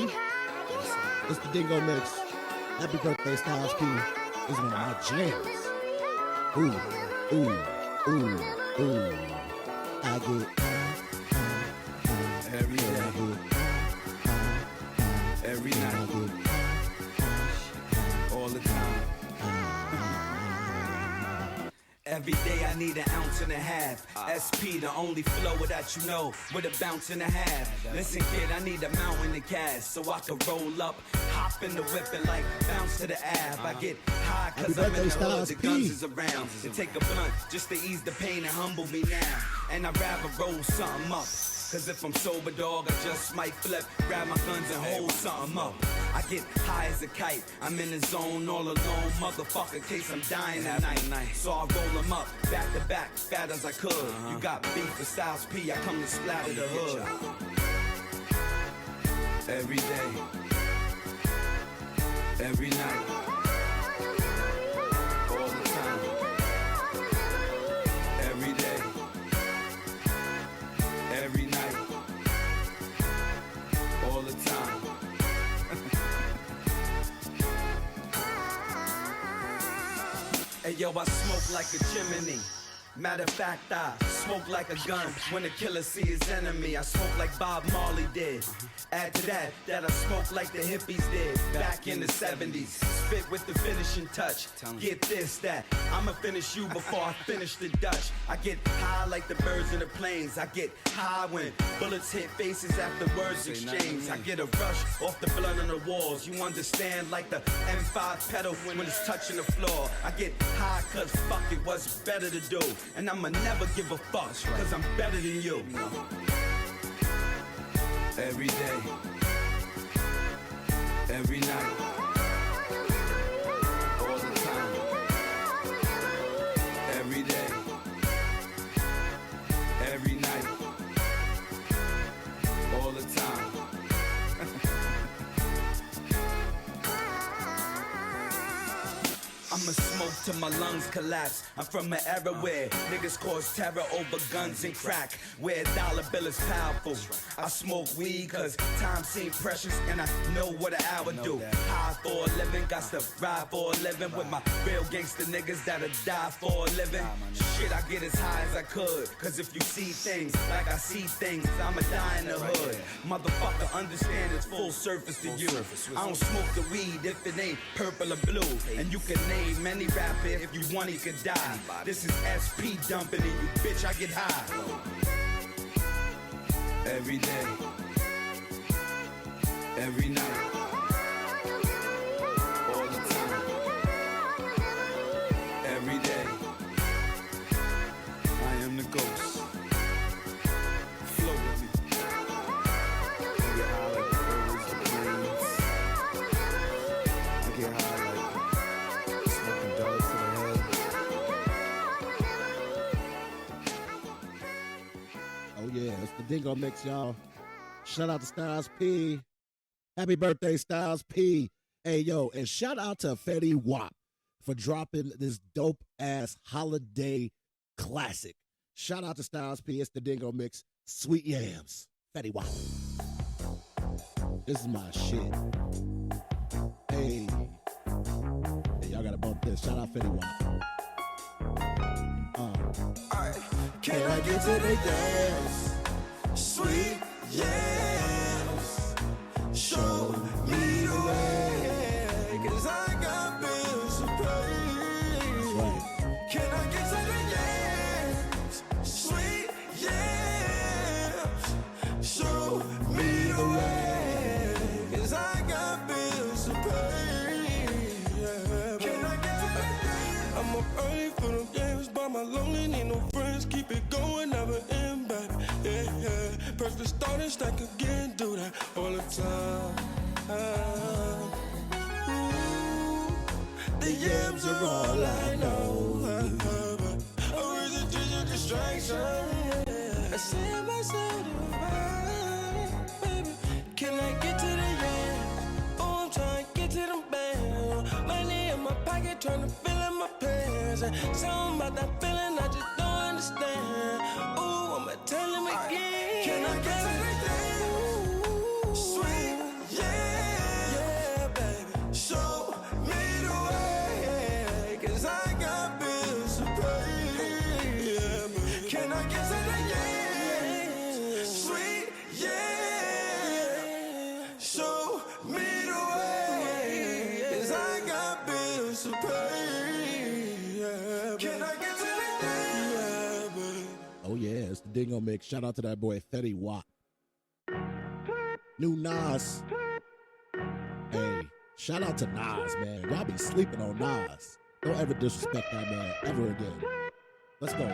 It's the Dingo Mix. Happy birthday, Styles P. This is one of my jams. Ooh, ooh, ooh, ooh. I get every day, every night, all the time. Every day I need an ounce and a half. SP, the only flow that you know, with a bounce and a half. Listen, kid, I need a mountain to cast so I can roll up, hop in the whip and like bounce to the ab. I get high cause I'm in the hood, the guns is around. And take a blunt just to ease the pain and humble me now. And I'd rather roll something up. Cause if I'm sober, dog, I just might flip, grab my guns and hold something up. I get high as a kite, I'm in the zone all alone, motherfucker, case I'm dying tonight. So I roll them up, back to back, fat as I could. You got beef with Styles P, I come to splatter the hood. Every day, every night, all the time. Every day, every night, all the time. Hey yo, I smoke like a chimney. Matter of fact, I smoke like a gun when the killer see his enemy. I smoke like Bob Marley did. Add to that I smoke like the hippies did back in the 70s. Spit with the finishing touch. Get this, that I'ma finish you before I finish the Dutch. I get high like the birds in the plains. I get high when bullets hit faces after words exchange. I get a rush off the blood on the walls. You understand, like the M5 pedal when it's touching the floor. I get high cause fuck it, what's better to do. And I'ma never give a fuck, cause I'm better than you. Every day, every night, all the time. Every day, every night, all the time. I'ma smoke till my lungs collapse. I'm from an era where niggas cause terror over guns and crack, where a dollar bill is powerful. I smoke weed cause time seems precious and I know what an hour do. High for a living, got to ride for a living with my real gangster niggas that'll die for a living. Shit, I get as high as I could, cause if you see things like I see things, I'ma die in the hood. Motherfucker, understand it's full surface to you. I don't smoke the weed if it ain't purple or blue. And you can name any rapper, if you want he could die. This is SP dumping in you, bitch, I get high. Every day, every night, all the time. Every day, I am the ghost. Flow with me. I get high like the birds, the planes. I get high like smoking dollars to the head. Oh yeah, it's the Dingo Mix, y'all. Shout out to Styles P. Happy birthday, Styles P. Hey, yo, and shout out to Fetty Wap for dropping this dope-ass holiday classic. Shout out to Styles P. It's the Dingo Mix. Sweet Yams. Fetty Wap. This is my shit. Hey. Hey, y'all gotta bump this. Shout out Fetty Wap. Can I get to the dance? Sweet yams, show me the way, cause I got bills to pay. That's right. Can I get to the dance? Sweet yams, show me the way, cause I got bills to pay. Can I get to the dance? I'm up early for them games, by my lonely, need no friends, keep it going, never end back. Yeah. Press the start and stack again, do that all the time. Ooh, the yams are all I know. Or is it just a distraction? I say myself to ride, baby. Can I get to the yams? Oh, I'm trying to get to them bands. Money in my pocket, trying to fill in my pants. Something about that feeling I just don't understand. Ooh, I'ma tell him again. Can I get to the dance? Sweet, yeah. Can I get to the Oh yeah, it's the Dingo Mix. Shout out to that boy Fetty Wap. New Nas. Hey, shout out to Nas, man. Y'all be sleeping on Nas. Don't ever disrespect that man ever again. Let's go.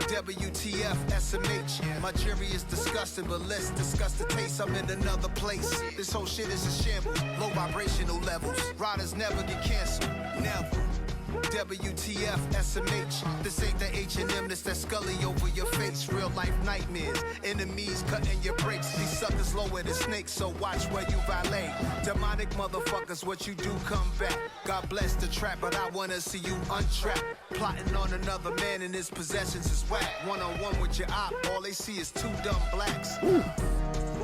WTF, SMH. My jury is disgusting, but let's discuss the taste. I'm in another place. This whole shit is a shambles. Low vibrational levels. Riders never get canceled. Never. WTF, SMH. This ain't the H&M, this that Scully over your face. Real life nightmares. Enemies cutting your brakes. These suckers lower than snakes, so watch where you valet. Demonic motherfuckers, what you do come back. God bless the trap, but I wanna see you untrapped. Plotting on another man and his possessions is whack. One-on-one with your op, all they see is two dumb blacks.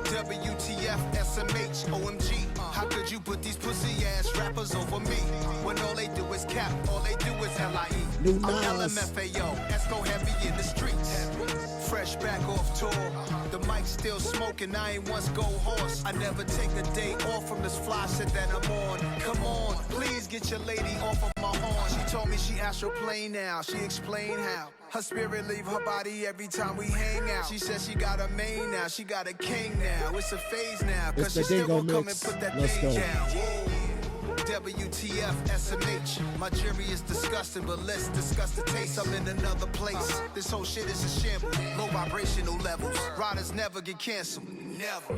WTF, SMH, OMG. How could you put these pussy ass rappers over me? When all they do is cap, all they do is LIE. New I'm Nas. LMFAO, Esco heavy in the streets. Fresh back off tour, the mic still smoking, I ain't once go horse. I never take a day off from this fly shit that I'm on. Come on, please get your lady off of my horn. She told me she astral plane now, she explained how. Her spirit leave her body every time we hang out. She said she got a main now, she got a king now. It's a phase now, It's cause the she still Dingo gon' come and Mix. put that Let's thing go. down. Whoa. WTF, SMH. My jury is disgusting, but let's discuss the taste. I'm in another place. This whole shit is a shambles. Low vibrational levels. Riders never get canceled. Never.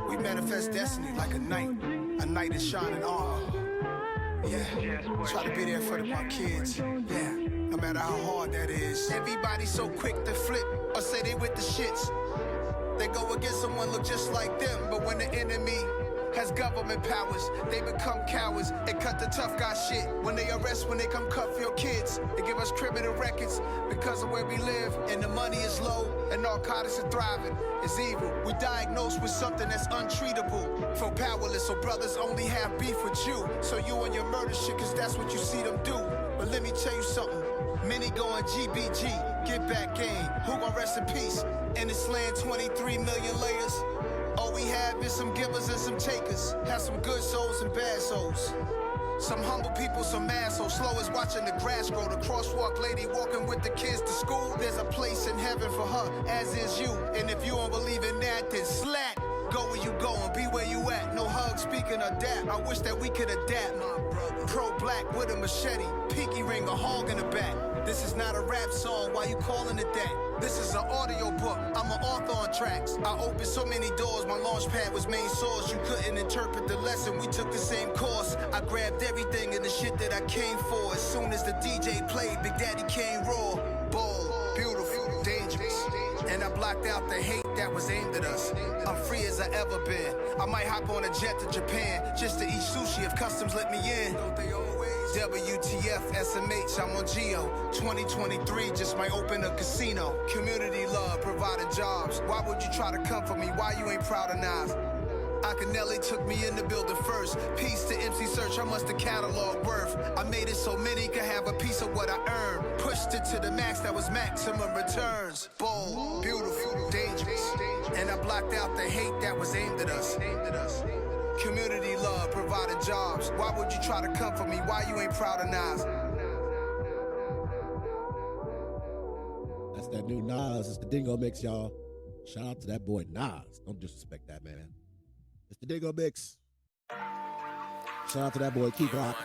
We manifest destiny like a night is shining armor. Yeah. Try to be there for my kids. Yeah. No matter how hard that is. Everybody so quick to flip or say they with the shits. They go against someone look just like them, but when the enemy has government powers, they become cowards and cut the tough guy shit. When they arrest, when they come cuff your kids, they give us criminal records because of where we live, and the money is low and narcotics are thriving. It's evil. We diagnosed with something that's untreatable. Feel powerless, so brothers only have beef with you. So you on your murder shit, cause that's what you see them do. But let me tell you something. Many going GBG, get back game. Who gon' rest in peace? In this land, 23 million layers. All we have is some givers and some takers. Have some good souls and bad souls. Some humble people, some assholes. Slow as watching the grass grow. The crosswalk lady walking with the kids to school. There's a place in heaven for her, as is you. And if you don't believe in that, then slack. Go where you going, be where you at. No hug, speaking of that. I wish that we could adapt. Pro-black with a machete. Pinky ring, a hog in the back. This is not a rap song, why you calling it that? This is an audio book, I'm an author on tracks. I opened so many doors, my launch pad was main source. You couldn't interpret the lesson, we took the same course. I grabbed everything and the shit that I came for. As soon as the DJ played, Big Daddy came raw. Bold, beautiful, dangerous. And I blocked out the hate that was aimed at us. I'm free as I ever been. I might hop on a jet to Japan just to eat sushi if customs let me in. WTF, SMH, I'm on Geo. 2023 just might open a casino. Community love, providing jobs. Why would you try to come for me? Why you ain't proud of Nas? Akinelli took me in the building first. Peace to MC Search, how much the catalog worth? I made it so many could have a piece of what I earned. Pushed it to the max, that was maximum returns. Bold, beautiful, dangerous. And I blocked out the hate that was aimed at us. Community love, providing jobs. Why would you try to come for me? Why you ain't proud of Nas? That's that new Nas. It's the Dingo Mix, y'all. Shout out to that boy Nas. Don't disrespect that man. It's the Dingo Mix. Shout out to that boy Key Glock.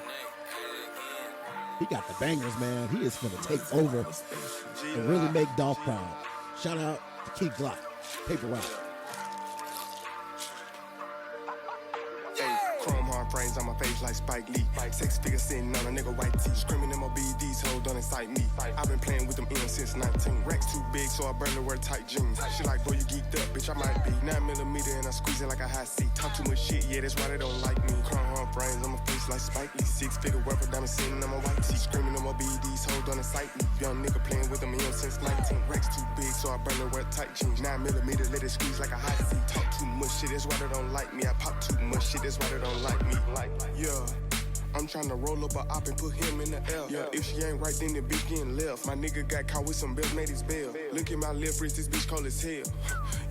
He got the bangers, man. He is finna take over and really make Dolph proud. Shout out to Key Glock. Paper route. Frames on my face like Spike Lee. 6 figures sitting on a nigga white tee. Screaming in my BDs, hoes don't incite me. I've been playing with them M's since 19. Racks too big, so I barely wear tight jeans. She like, boy, you geeked up, bitch, I might be 9mm and I squeeze it like a high C. Talk too much shit, yeah, that's why they don't like me. Chrome frames on my face like Spike Lee. 6-figure rapper diamond sitting on my white tee. Screaming in my BDs, hoes don't incite me. Young nigga playing with them M's since 19. Racks too big, so I barely wear tight jeans. 9mm, let it squeeze like a high C. Talk too much shit, that's why they don't like me. I pop too much shit, that's why they don't like me. Yeah, I'm tryna roll up a op and put him in the L. Yeah, if she ain't right, then the bitch getting left. My nigga got caught with some bells, made his bail. Look at my left wrist, this bitch cold as hell.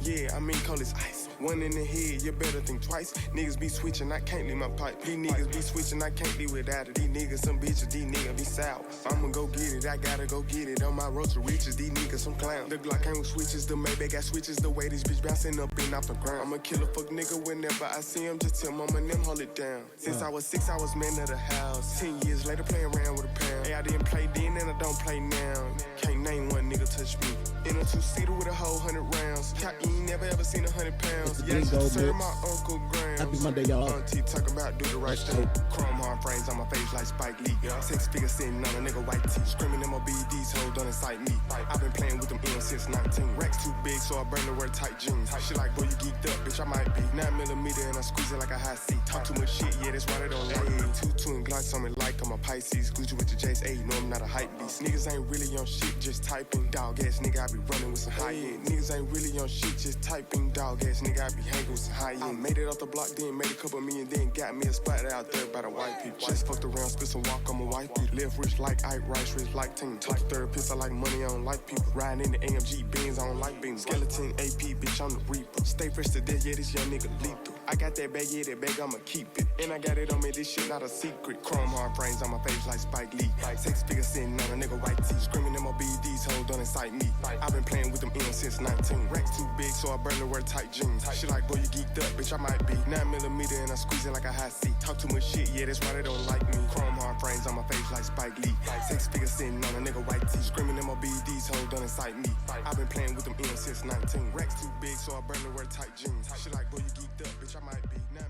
Yeah, I mean cold as ice. One in the head, you better think twice. Niggas be switching, I can't leave my pipe. These niggas be switching, I can't leave without it. These niggas some bitches, these niggas be sour. I'ma go get it, I gotta go get it. On my road to riches, these niggas some clowns. The Glock ain't with switches, the Maybach got switches. The way this bitch bouncing up and off the ground. I'm a killer fuck nigga whenever I see him. Just tell mama and them hold it down. Since I was 6, I was man of the house. 10 years later, playing around with a pound. Hey, I didn't play then and I don't play now. Can't name one nigga touch me. In a 2-seater with a whole 100 rounds. You ain't never ever seen 100 pounds. Yeah, serve my Uncle Grams. Happy Monday, y'all. Auntie talking about do the right thing. Chrome hard frames on my face like Spike Lee. 6 figures sitting on a nigga white tee. Screaming MOBDs, hoes don't incite me. I've been playing with them M's since 19. Racks too big, so I burn the word tight jeans. She like, boy, you geeked up, bitch, I might be 9mm and I'm squeezing like a high C. Talk too much shit, yeah, that's why they don't like me. 2 twin Glocks on me like I'm a Pisces. Gucci with the J's, ayy, no, I'm not a hype beast. Niggas ain't really on shit, just typing. Dog ass nigga, I be running with some high end. Niggas ain't really on shit, just typing. Dog ass nigga, I be hanging with some high end. I made it off the block, then made a couple million, then got me a spot out there by the white people. Just fucked around, spit some walk on my white people. Live rich like Ike, rice rich like Ting. Talk third piss, I like money, I don't like people. Riding in the AMG Benz, I don't like beans. Skeleton AP, bitch, I'm the reaper. Stay fresh to death, yeah, this young nigga lethal. I got that bag, yeah, that bag, I'ma keep it. And I got it on me, this shit not a secret. Chrome hard frames on my face like Spike Lee. 6 figures sitting on a nigga white tee. Screaming MOBDs, hoes don't incite me. I've been playing with them M's since 19. Racks too big, so I burn the word tight jeans. She like, boy, you geeked up, bitch, I might be 9mm and I'm squeezing like a high C. Talk too much shit, yeah, that's why they don't like me. Chrome hard frames on my face like Spike Lee. 6 figures sitting on a nigga white tee. Screaming MOBDs, hoes don't incite me. I've been playing with them M's since 19. Racks too big, so I burn the word tight jeans. She like, boy, you geeked up, bitch, I might be 9mm and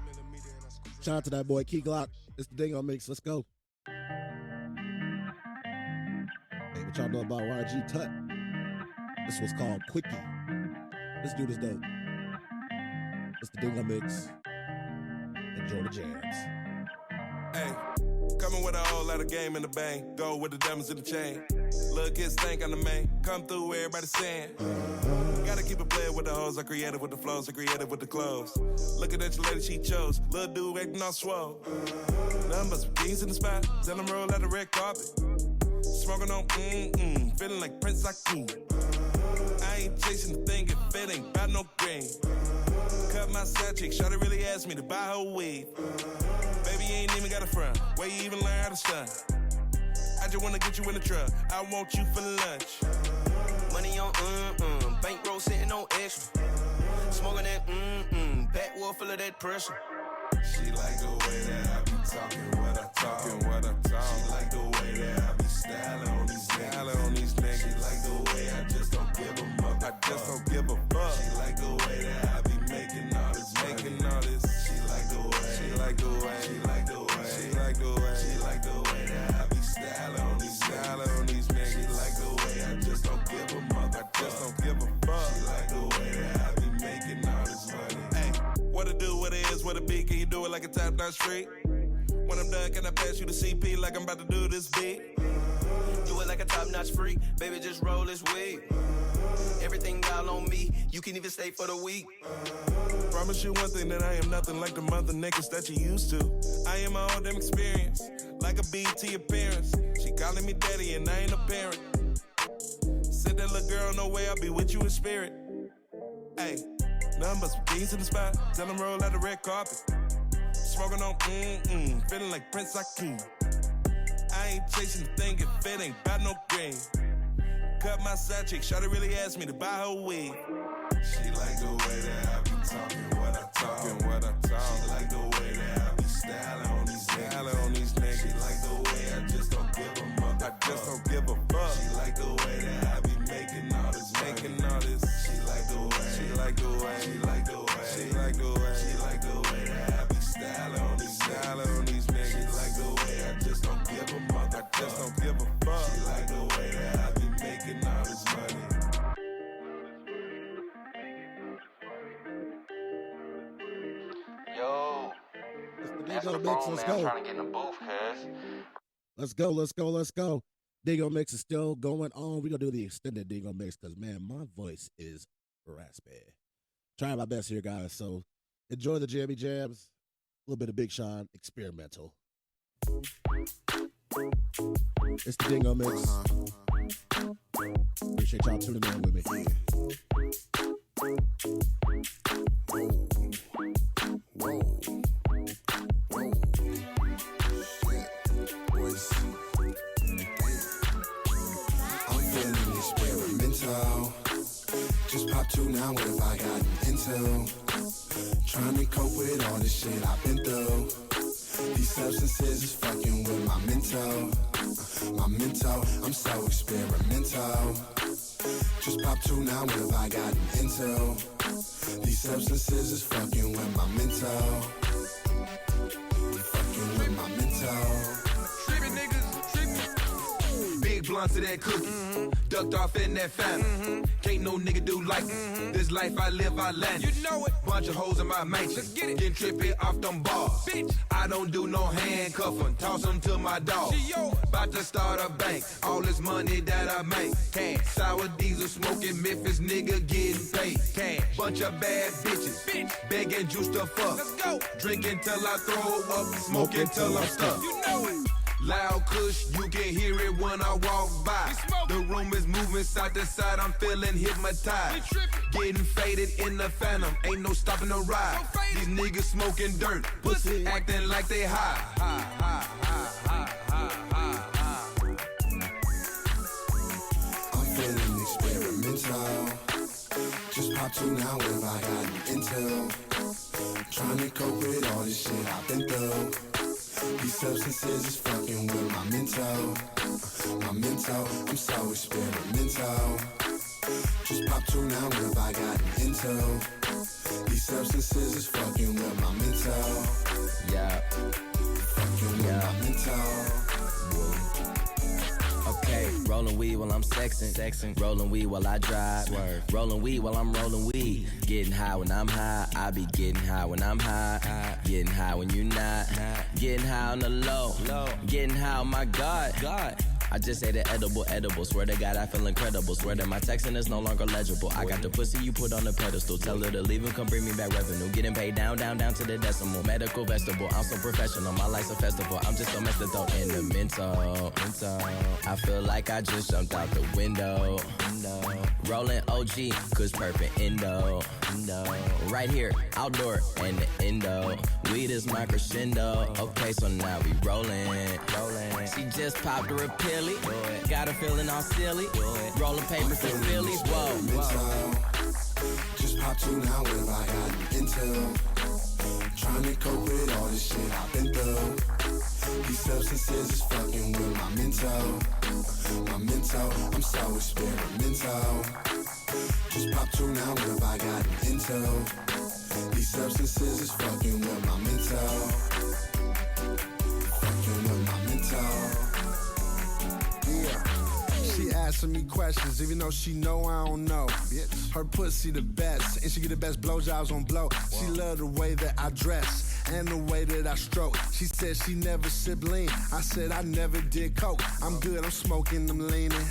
I'm squeezing. Shout out to that boy Key Glock. It's the Dingo Mix. Let's go. Hey, what y'all know about YG Tut? This was called Quickie. This dude is dope. It's the Dingo Mix. Enjoy the jams. Hey, coming with a whole lot of game in the bang. Go with the diamonds in the chain. Look, kids think I'm the main. Come through, everybody saying. Gotta keep it playing with the hoes. I created with the flows. I created with the clothes. Looking at your lady, she chose. Little dude acting all swole. Nothing but some keys in the spot. Tell them roll out the red carpet. Smoking on feeling like Prince Akeem. I ain't chasing the thing if it ain't about no green. Cut my side chick, shawty really asked me to buy her weed. Baby, you ain't even got a front. Where you even learn how to stunt? I just wanna get you in the truck. I want you for lunch. Money on bankroll sitting on extra. Smoking that backwood full of that pressure. She like the way that I be talking what I talk. She like the way that I be styling on these niggas. She like the way I just don't give a fuck. She like the way that I be making all this. She like the way. She like the way that I be styling on these niggas. She like the way I just don't give a fuck. She like the way that I be making all this money. Hey, what it do, what it is, what it be? Can you do it like a top-notch street? When I'm done, can I pass you the CP like I'm about to do this beat? Do it like a top-notch freak. Baby, just roll this weed. Everything all on me. You can even stay for the week. Promise you one thing, that I am nothing like the mother niggas that you used to. I am my own damn experience, like a BT appearance. She calling me daddy and I ain't a parent. Said that little girl, no way, I'll be with you in spirit. Hey, nothing but some keys in the spot. Tell them roll out the red carpet. Smoking on feeling like Prince Akeem. I ain't chasing the thing if it ain't about no green. Cut my side chick, shawty really asked me to buy her weed. She like the way that I be talking what I talk. She like the way that I be styling on these niggas. She like the way I just don't give a fuck. She like the way that I be making all this. She like the way. She like the way that I be styling on these niggas. She like the way I just don't give a fuck. She like the way that I be making all this money. Yo, Dingo Mix, let's go. I'm trying to get in the booth, cuz. Let's go. Dingo Mix is still going on. We're going to do the extended Dingo Mix because, man, my voice is raspy. Trying my best here, guys. So enjoy the jammy jams. A little bit of Big Sean, experimental. It's the Dingo Mix. Appreciate y'all tuning in with me. mental. Just pop two now, what have I got into? Trying to cope with all this shit I've been through. These substances is fucking with my mental. My mental, I'm so experimental. Just pop two now, what have I gotten into? These substances is fucking with my mental. Fucking with my mental. Trippin' niggas, trippin'. Big blunts of that cookie. Ducked off in that fountain. Can't no nigga do like me. This life I live, I land. You know it. Bunch of hoes in my mansion. Let's get it. Getting trippy off them bars. Bitch. I don't do no handcuffing. Toss them to my dog. About to start a bank. All this money that I make. Cash. Sour diesel smoking Memphis nigga getting paid. Cash. Bunch of bad bitches. Bitch. Begging juice to fuck. Let's go. Drinking till I throw up. Smoking till I'm stuck. You know it. Loud kush, you can hear it when I walk by. The room is moving side to side, I'm feeling hypnotized. Getting faded in the phantom, ain't no stopping the ride. These niggas smoking dirt, pussy acting like they high. I'm feeling experimental. Just pop two now, what have I gotten into? Trying to cope with all this shit I've been through. These substances is fucking with my mental. My mental, I'm so experimental. Just pop two now, what have I gotten into? These substances is fucking with my mental. Yeah. Fucking with my mental. Okay, rolling weed while I'm sexing. Rolling weed while I drive. Rolling weed while I'm rolling weed. Getting high when I'm high. I be getting high when I'm high. Getting high when you not. Getting high on the low. Getting high, oh my God. I just ate an edible. Swear to God, I feel incredible. Swear that my texting is no longer legible. I got the pussy you put on the pedestal. Tell her to leave and come bring me back revenue. Getting paid down to the decimal. Medical vegetable. I'm so professional. My life's a festival. I'm just so messed up in the mental. I feel like I just jumped out the window. Rolling OG, cause perfect endo. Right here, outdoor, and the endo. Weed is my crescendo. Okay, so now we rolling. She just popped her a pilly. Got her feeling all silly. Rolling papers in Philly. Whoa. Just pop two now, what have I gotten into? Trying to cope with all this shit I've been through. These substances is fucking with my mental. My mental, I'm so experimental. Just pop two now, what have I gotten into? These substances is fucking with my mental. Fucking with my mental. Yeah. She asking me questions, even though she know I don't know. Her pussy the best, and she get the best blowjobs on blow. She love the way that I dress, and the way that I stroke. She said she never sip lean. I said I never did coke. I'm good, I'm smoking, I'm leaning.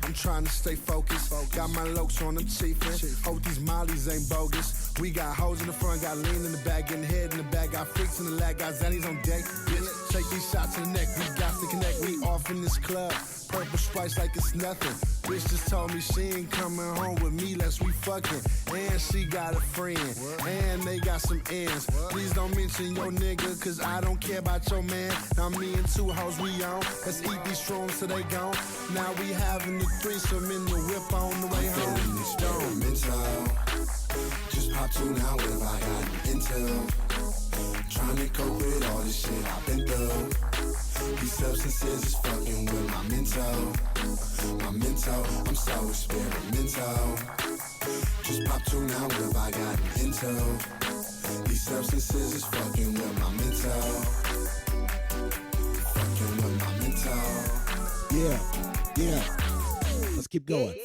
I'm trying to stay focused. Got my lokes on them chiefin'. Hope these mollies ain't bogus. We got hoes in the front, got lean in the back, getting head in the back. Got freaks in the lag, got zannies on deck. Bitch, take these shots in the neck. We got to connect, we off in this club. Purple Sprites like it's nothing. Bitch just told me she ain't coming home with me lest we fucking. And she got a friend, and they got some ends. Please don't mention your nigga, cause I don't care about your man. Now me and two hoes we on. Let's eat these shrooms till they gone. Now we having the threesome in the whip on the way home. Experimental. Just pop two now, what have I gotten into? Trying to cope with all this shit I've been through. These substances is fucking with my mental. My mental, I'm so experimental. Just pop two now, what have I gotten into? These substances is fucking with my mental. Fucking with my mental. Yeah. Let's keep going.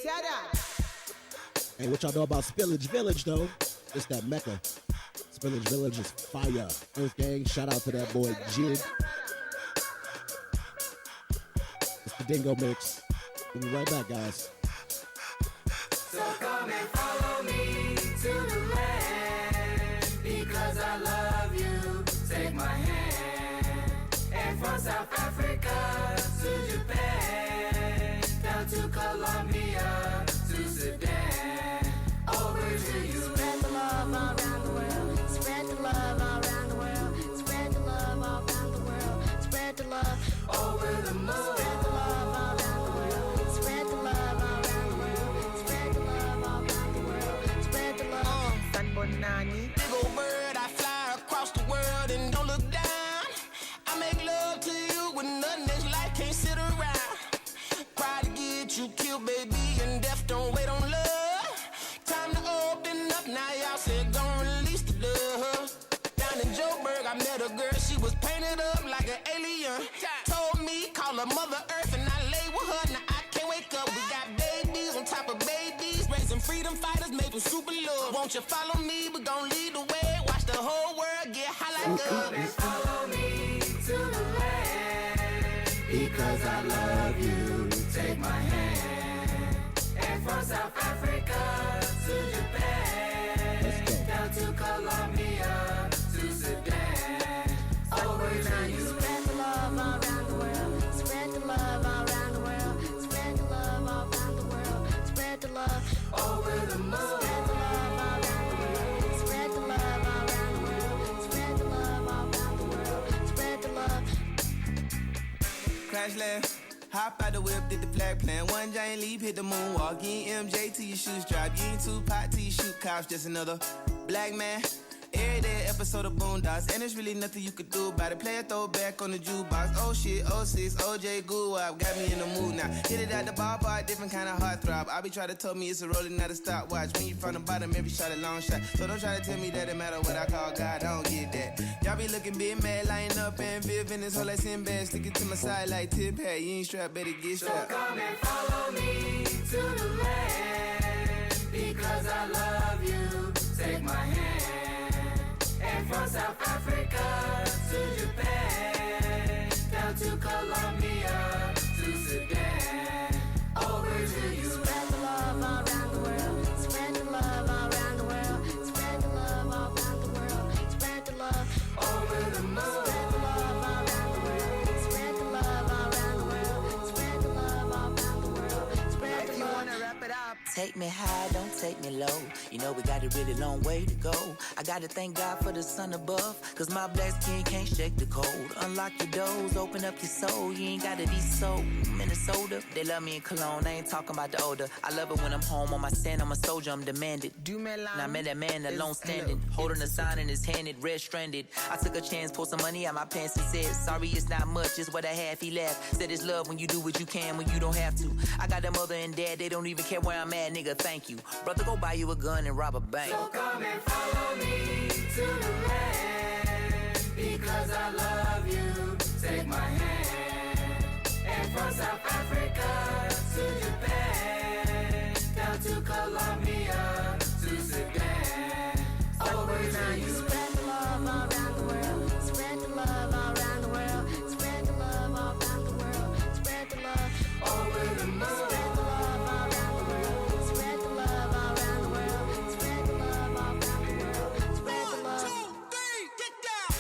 Hey, what y'all know about Spillage Village, though? It's that Mecca. Spillage Village is fire. Earth Gang, shout out to that boy, Jid. It's the Dingo Mix. We'll be right back, guys. So come and follow me to the land, because I love you. Take my hand. And from South Africa to Japan, down to Colombia to Sudan, over to you. Spread the love all around the world. Spread the love all around the world. Spread the love all around the world. Spread the love over the moon. Spread the love all around the world. Spread the love all around the world. Spread can't sit around. Pride to get you killed, baby, and death don't wait on love. Time to open up, now y'all said gon' release the love. Down in Joburg, I met a girl, she was painted up like an alien. Told me, call her Mother Earth, and I lay with her, now I can't wake up. We got babies on top of babies, raising freedom fighters, made from super love. Won't you follow me, we gon' lead the way, watch the whole world get high like us. Follow me to the land, because I love you. Take my hand, and from South Africa to Japan, down to Colombia to Sudan, over to you. Spread the love all around the world. Spread the love all around the world. Spread the love all around the world. Spread the love over the moon. Spread the love all around the world. Spread the love all around the world. Spread the love all around the world. Spread the love. Crash land. Hop out the whip, did the flag plan. One giant leap, hit the moonwalk. You ain't MJ till your shoes drop. You ain't Tupac till you shoot cops. Just another black man. Every day episode of Boondocks, and there's really nothing you could do about it. Play a throwback on the jukebox. Oh shit, 06, OJ Guwap got me in the mood now. Hit it at the bar, different kind of heartthrob. I be trying to tell me it's a rolling, not a stopwatch. When you from the bottom, every shot a long shot. So don't try to tell me that it matter what I call God. I don't get that. Y'all be looking big mad, lying up and Viv in this whole like Sinbad. Stick it to my side like tip hat. You ain't strapped, better get strapped. So come and follow me to the land, because I love you. Take my hand, and from South Africa to Japan, down to Colombia to Sudan, over to you. Spread the love all around the world. Spread the love all around the world. Spread the love all around the world. Spread the love over the moon. Spread the love all around the world. Spread the love all around the world. Spread the love all around the world. Spread the love. Wrap it up. Take me high, don't take me low. You know we got a really long way to go. I gotta thank God for the sun above, cause my black skin can't shake the cold. Unlock your doors, open up your soul. You ain't gotta be so Minnesota. They love me in Cologne, I ain't talking about the odor. I love it when I'm home on my stand, I'm a soldier, I'm demanded. And I met that man alone standing, holding a sign in his hand, it red stranded. I took a chance, pulled some money out my pants and said, sorry it's not much, it's what I have. He laughed, said it's love when you do what you can, when you don't have to. I got a mother and dad, they don't even care where I'm at, nigga, thank you. Brother, go buy you a gun and rob a bank. So come and follow me to the land, because I love you. Take my hand, and from South Africa to Japan, down to Colombia to Sudan, over to you. Spread the love all around the world. Spread the love all around the world. Spread the love all around the world. Spread the love over the moon. Spread the love all around the world. Spread the love all around the world. Spread the love all around the world. Spread the love. 1, 2, 3, get down.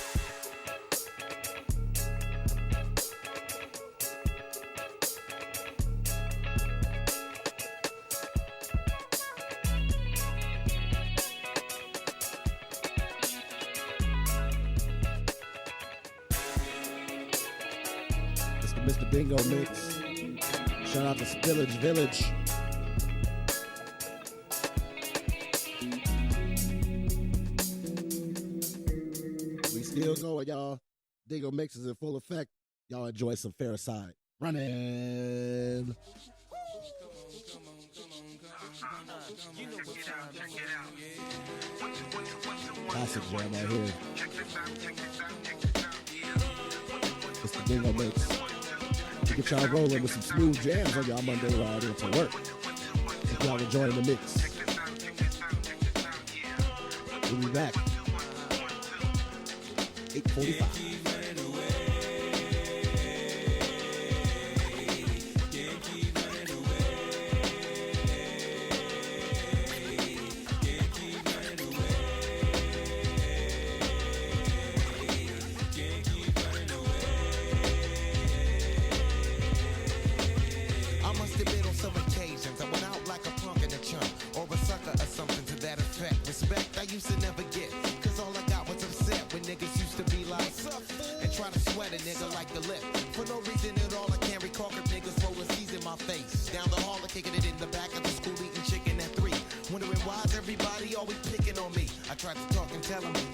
It's the Mr. Dngo mix. Shout out to Spillage Village. We still going, y'all. Dngo mix is in full effect. Y'all enjoy some Faraside. Running. Classic jam right here. It's the Dngo mix. To get y'all rolling with some smooth jams on y'all Monday ride into work. If y'all enjoying the mix. We'll be back. 8:45.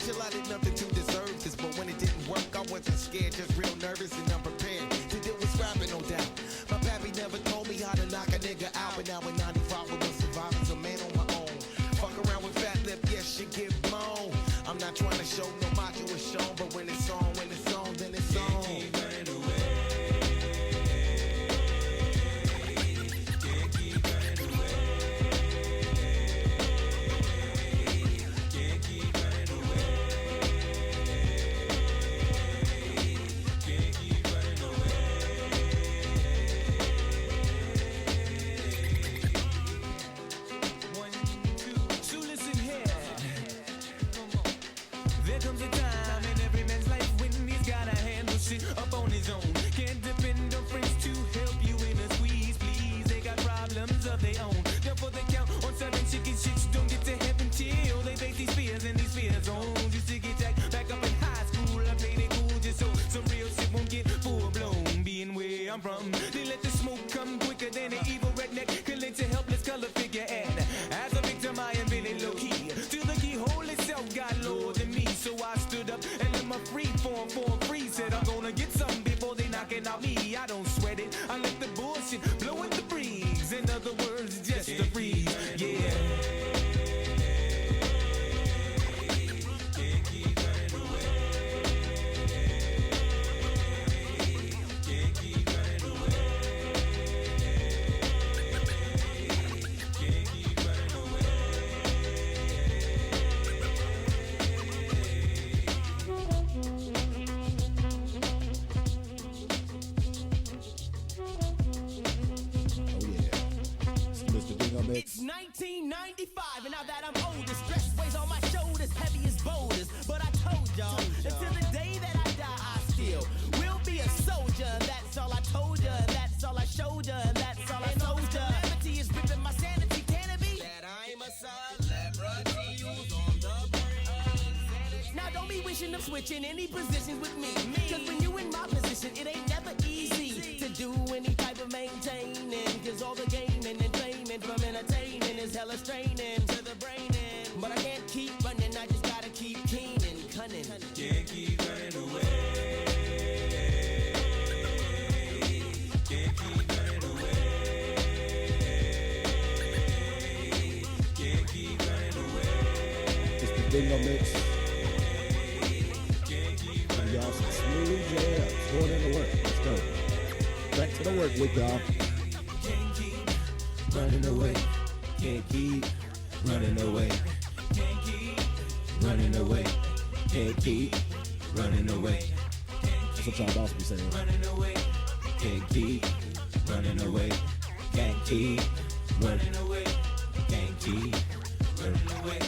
Chill, I did nothing to deserve this, but when it didn't work, I wasn't scared, just real nervous and unprepared. Then there was rapping, no doubt. My pappy never told me how to knock a nigga out, but now in 95 I was surviving, a man on my own. Fuck around with fat lip, yes, you get blown. I'm not trying to show no macho is shown, but when it's on, then it's on. Keep running away. Can't keep running away. Can't keep running away. Can't keep running away. One, two, so listen here. There comes a time in every man's life when he's gotta handle shit up on his own. Can't depend on friends to help you in a squeeze, please. They got problems of their own. Therefore they count on certain chicken shits. Don't get to heaven till they face these fears and these fear zones. Used to get jacked back up in high school. I played it cool just so some real shit won't get full blown. Being where I'm from, they let the smoke come quicker than an evil redneck can let a helpless color figure. And as a victim I am really low key. Till the keyhole itself got lower than me. So I stood up and let my free form free. Said I'm gonna get something before they knocking out me. I don't sweat it, I let the bullshit blow in the breeze. In other words, just a breeze, yeah. Can't keep running away. Can't keep running away. Can't keep running away. Mr. Dngo Mix. It's 1995, and now that I'm older, stress weighs on my shoulders, heavy as boulders. But I told y'all, until the day that I die, I still will be a soldier. That's all I told ya, that's all I showed ya, that's all I told ya. Calamity is ripping my sanity, can it be? That I'm a celebrity who's on the brain. Now don't be wishing of switching any positions with me. Cause when you in my position, it ain't never easy to do any type of maintaining. Cause all the gaming and payment from entertaining is hella straining to the brain. But I can't keep running, I just gotta keep keen and cunning. Can't keep running away. Can't keep running away. Can't keep running away. It's the Dngo Mix. Give y'all some smooth jams. Going into work. Let's go. Back to the work week, y'all. Can't keep Running away. Can't keep running away. Can't keep Running away. Can't keep running away. That's what y'all boss be saying. running away. Can't keep running away. Can't keep running away. Can't keep running away.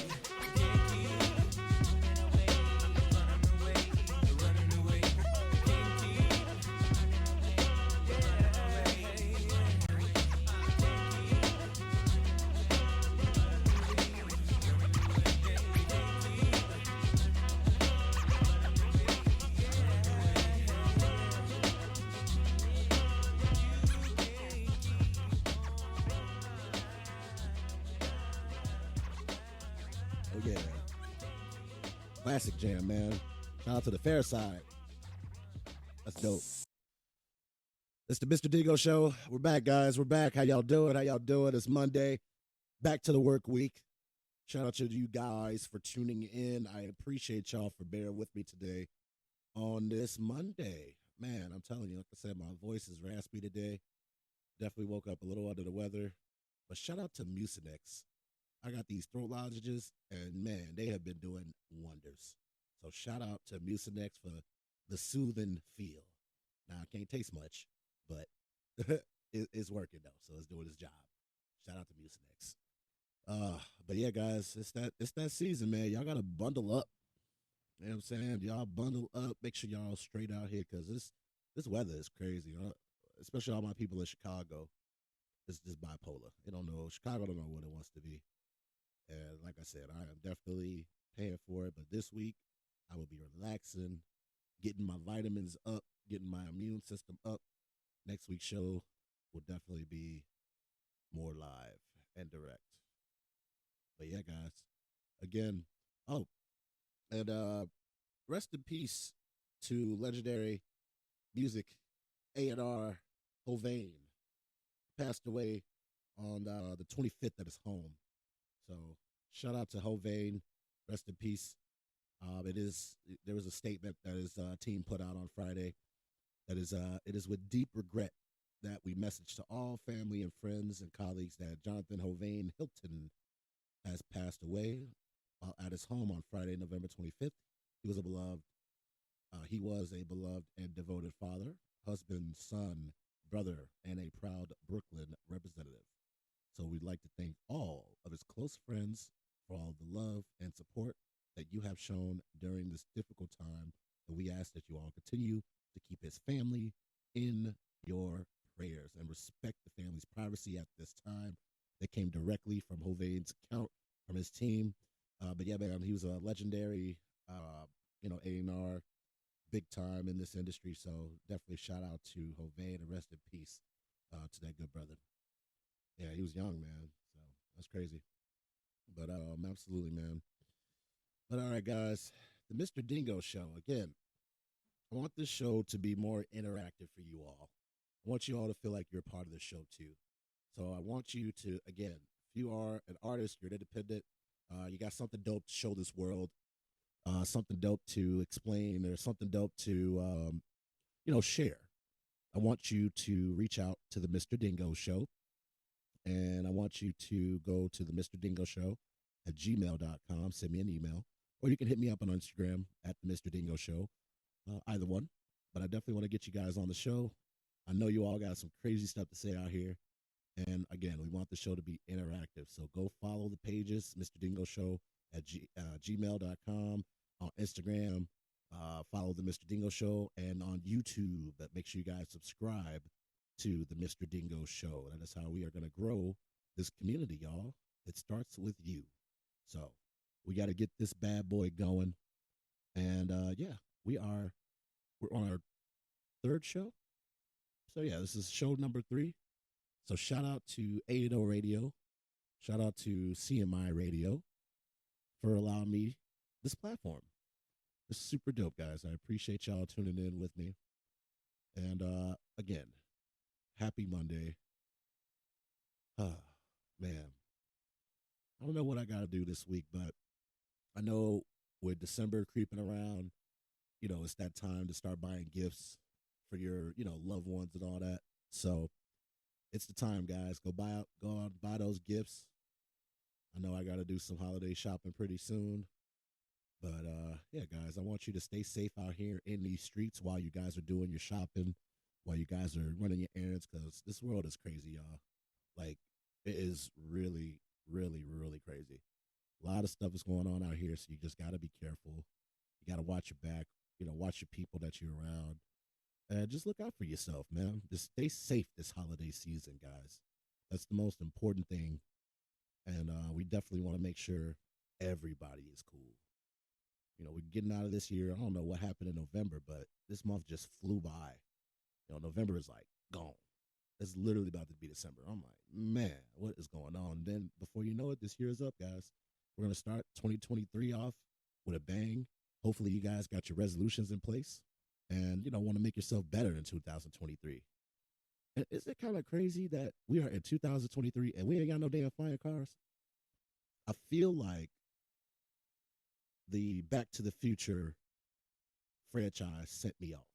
Oh yeah. Classic jam, man. Shout out to the fair side. That's dope. It's the Mr. Dngo Show. We're back, guys. We're back. How y'all doing? How y'all doing? It's Monday. Back to the work week. Shout out to you guys for tuning in. I appreciate y'all for bearing with me today on this Monday. Man, I'm telling you, like I said, my voice is raspy today. Definitely woke up a little under the weather. But shout out to Mucinex. I got these throat lozenges, and man, they have been doing wonders. So shout out to Mucinex for the soothing feel. Now, I can't taste much, but it's working, though, so it's doing its job. Shout out to Mucinex. But yeah, guys, it's that season, man. Y'all gotta bundle up. You know what I'm saying? Y'all bundle up. Make sure y'all straight out here, because this weather is crazy. Especially all my people in Chicago. It's just bipolar. They don't know. Chicago don't know what it wants to be. And like I said, I am definitely paying for it. But this week, I will be relaxing, getting my vitamins up, getting my immune system up. Next week's show will definitely be more live and direct. But yeah, guys, again, and rest in peace to legendary music A&R Hovain passed away on the 25th at his home. So shout out to Hovain. Rest in peace. There was a statement that his team put out on Friday. That is, it is with deep regret that we message to all family and friends and colleagues that Jonathan Hovain Hilton has passed away while at his home on Friday, November 25th. He was a beloved and devoted father, husband, son, brother, and a proud Brooklyn representative. So we'd like to thank all of his close friends for all the love and support that you have shown during this difficult time, and we ask that you all continue to keep his family in your prayers and respect the family's privacy at this time. That came directly from Hovain's account, from his team. But yeah, man, he was a legendary, A&R, big time in this industry. So definitely shout out to Hovain and rest in peace to that good brother. Yeah, he was young, man. So that's crazy. But absolutely, man. But all right, guys, the Mr. Dngo Show. Again, I want this show to be more interactive for you all. I want you all to feel like you're a part of the show too. So I want you to, again, if you are an artist, you're independent, you got something dope to show this world, something dope to explain, or something dope to, share. I want you to reach out to the Mr. Dngo Show, and I want you to go to the Mr. Dngo Show at gmail.com, send me an email, or you can hit me up on Instagram at the Mr. Dngo Show, either one. But I definitely want to get you guys on the show. I know you all got some crazy stuff to say out here. And again, we want the show to be interactive. So go follow the pages, Mr. Dngo Show at gmail.com, on Instagram, follow the Mr. Dngo Show, and on YouTube. But make sure you guys subscribe to the Mr. Dngo Show. That is how we are going to grow this community, y'all. It starts with you. So we got to get this bad boy going. And we're on our third show. So yeah, this is show number 3. So shout out to 80 Radio, shout out to CMI Radio for allowing me this platform. It's super dope, guys. I appreciate y'all tuning in with me. And again, happy Monday. Man, I don't know what I got to do this week, but I know with December creeping around, it's that time to start buying gifts for your, loved ones and all that. So it's the time, guys. Go out and buy those gifts. I know I got to do some holiday shopping pretty soon. But, yeah, guys, I want you to stay safe out here in these streets while you guys are doing your shopping, while you guys are running your errands, because this world is crazy, y'all. Like, it is really, really, really crazy. A lot of stuff is going on out here, so you just got to be careful. You got to watch your back, watch your people that you're around. And just look out for yourself, man. Just stay safe this holiday season, guys. That's the most important thing. And we definitely want to make sure everybody is cool. We're getting out of this year. I don't know what happened in November, but this month just flew by. November is like gone. It's literally about to be December. I'm like, man, what is going on? And then before you know it, this year is up, guys. We're going to start 2023 off with a bang. Hopefully you guys got your resolutions in place. And, want to make yourself better in 2023. And is it kind of crazy that we are in 2023 and we ain't got no damn flying cars? I feel like the Back to the Future franchise sent me off.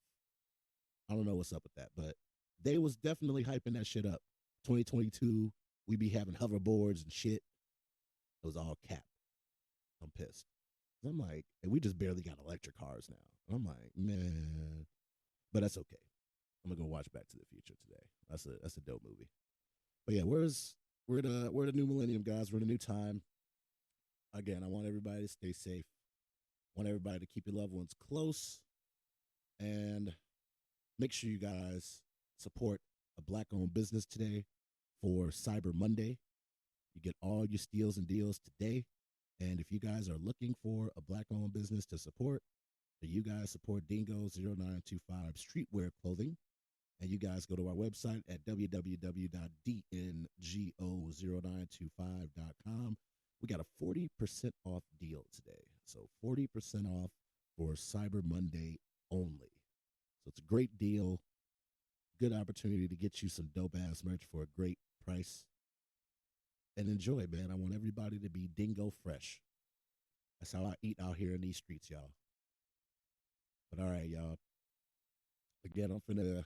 I don't know what's up with that, but they was definitely hyping that shit up. 2022, we be having hoverboards and shit. It was all cap. I'm pissed. I'm like, and we just barely got electric cars now. I'm like, man, but that's okay. I'm gonna go watch Back to the Future today. That's a dope movie. But yeah, we're the new millennium, guys. We're in a new time. Again, I want everybody to stay safe. I want everybody to keep your loved ones close, and make sure you guys support a Black-owned business today for Cyber Monday. You get all your steals and deals today. And if you guys are looking for a Black-owned business to support, you guys support Dngo0925 Streetwear Clothing. And you guys go to our website at www.dngo0925.com. We got a 40% off deal today. So 40% off for Cyber Monday only. So it's a great deal. good opportunity to get you some dope ass merch for a great price. And enjoy, man. I want everybody to be dingo fresh. That's how I eat out here in these streets, y'all. But all right, y'all. Again, I'm finna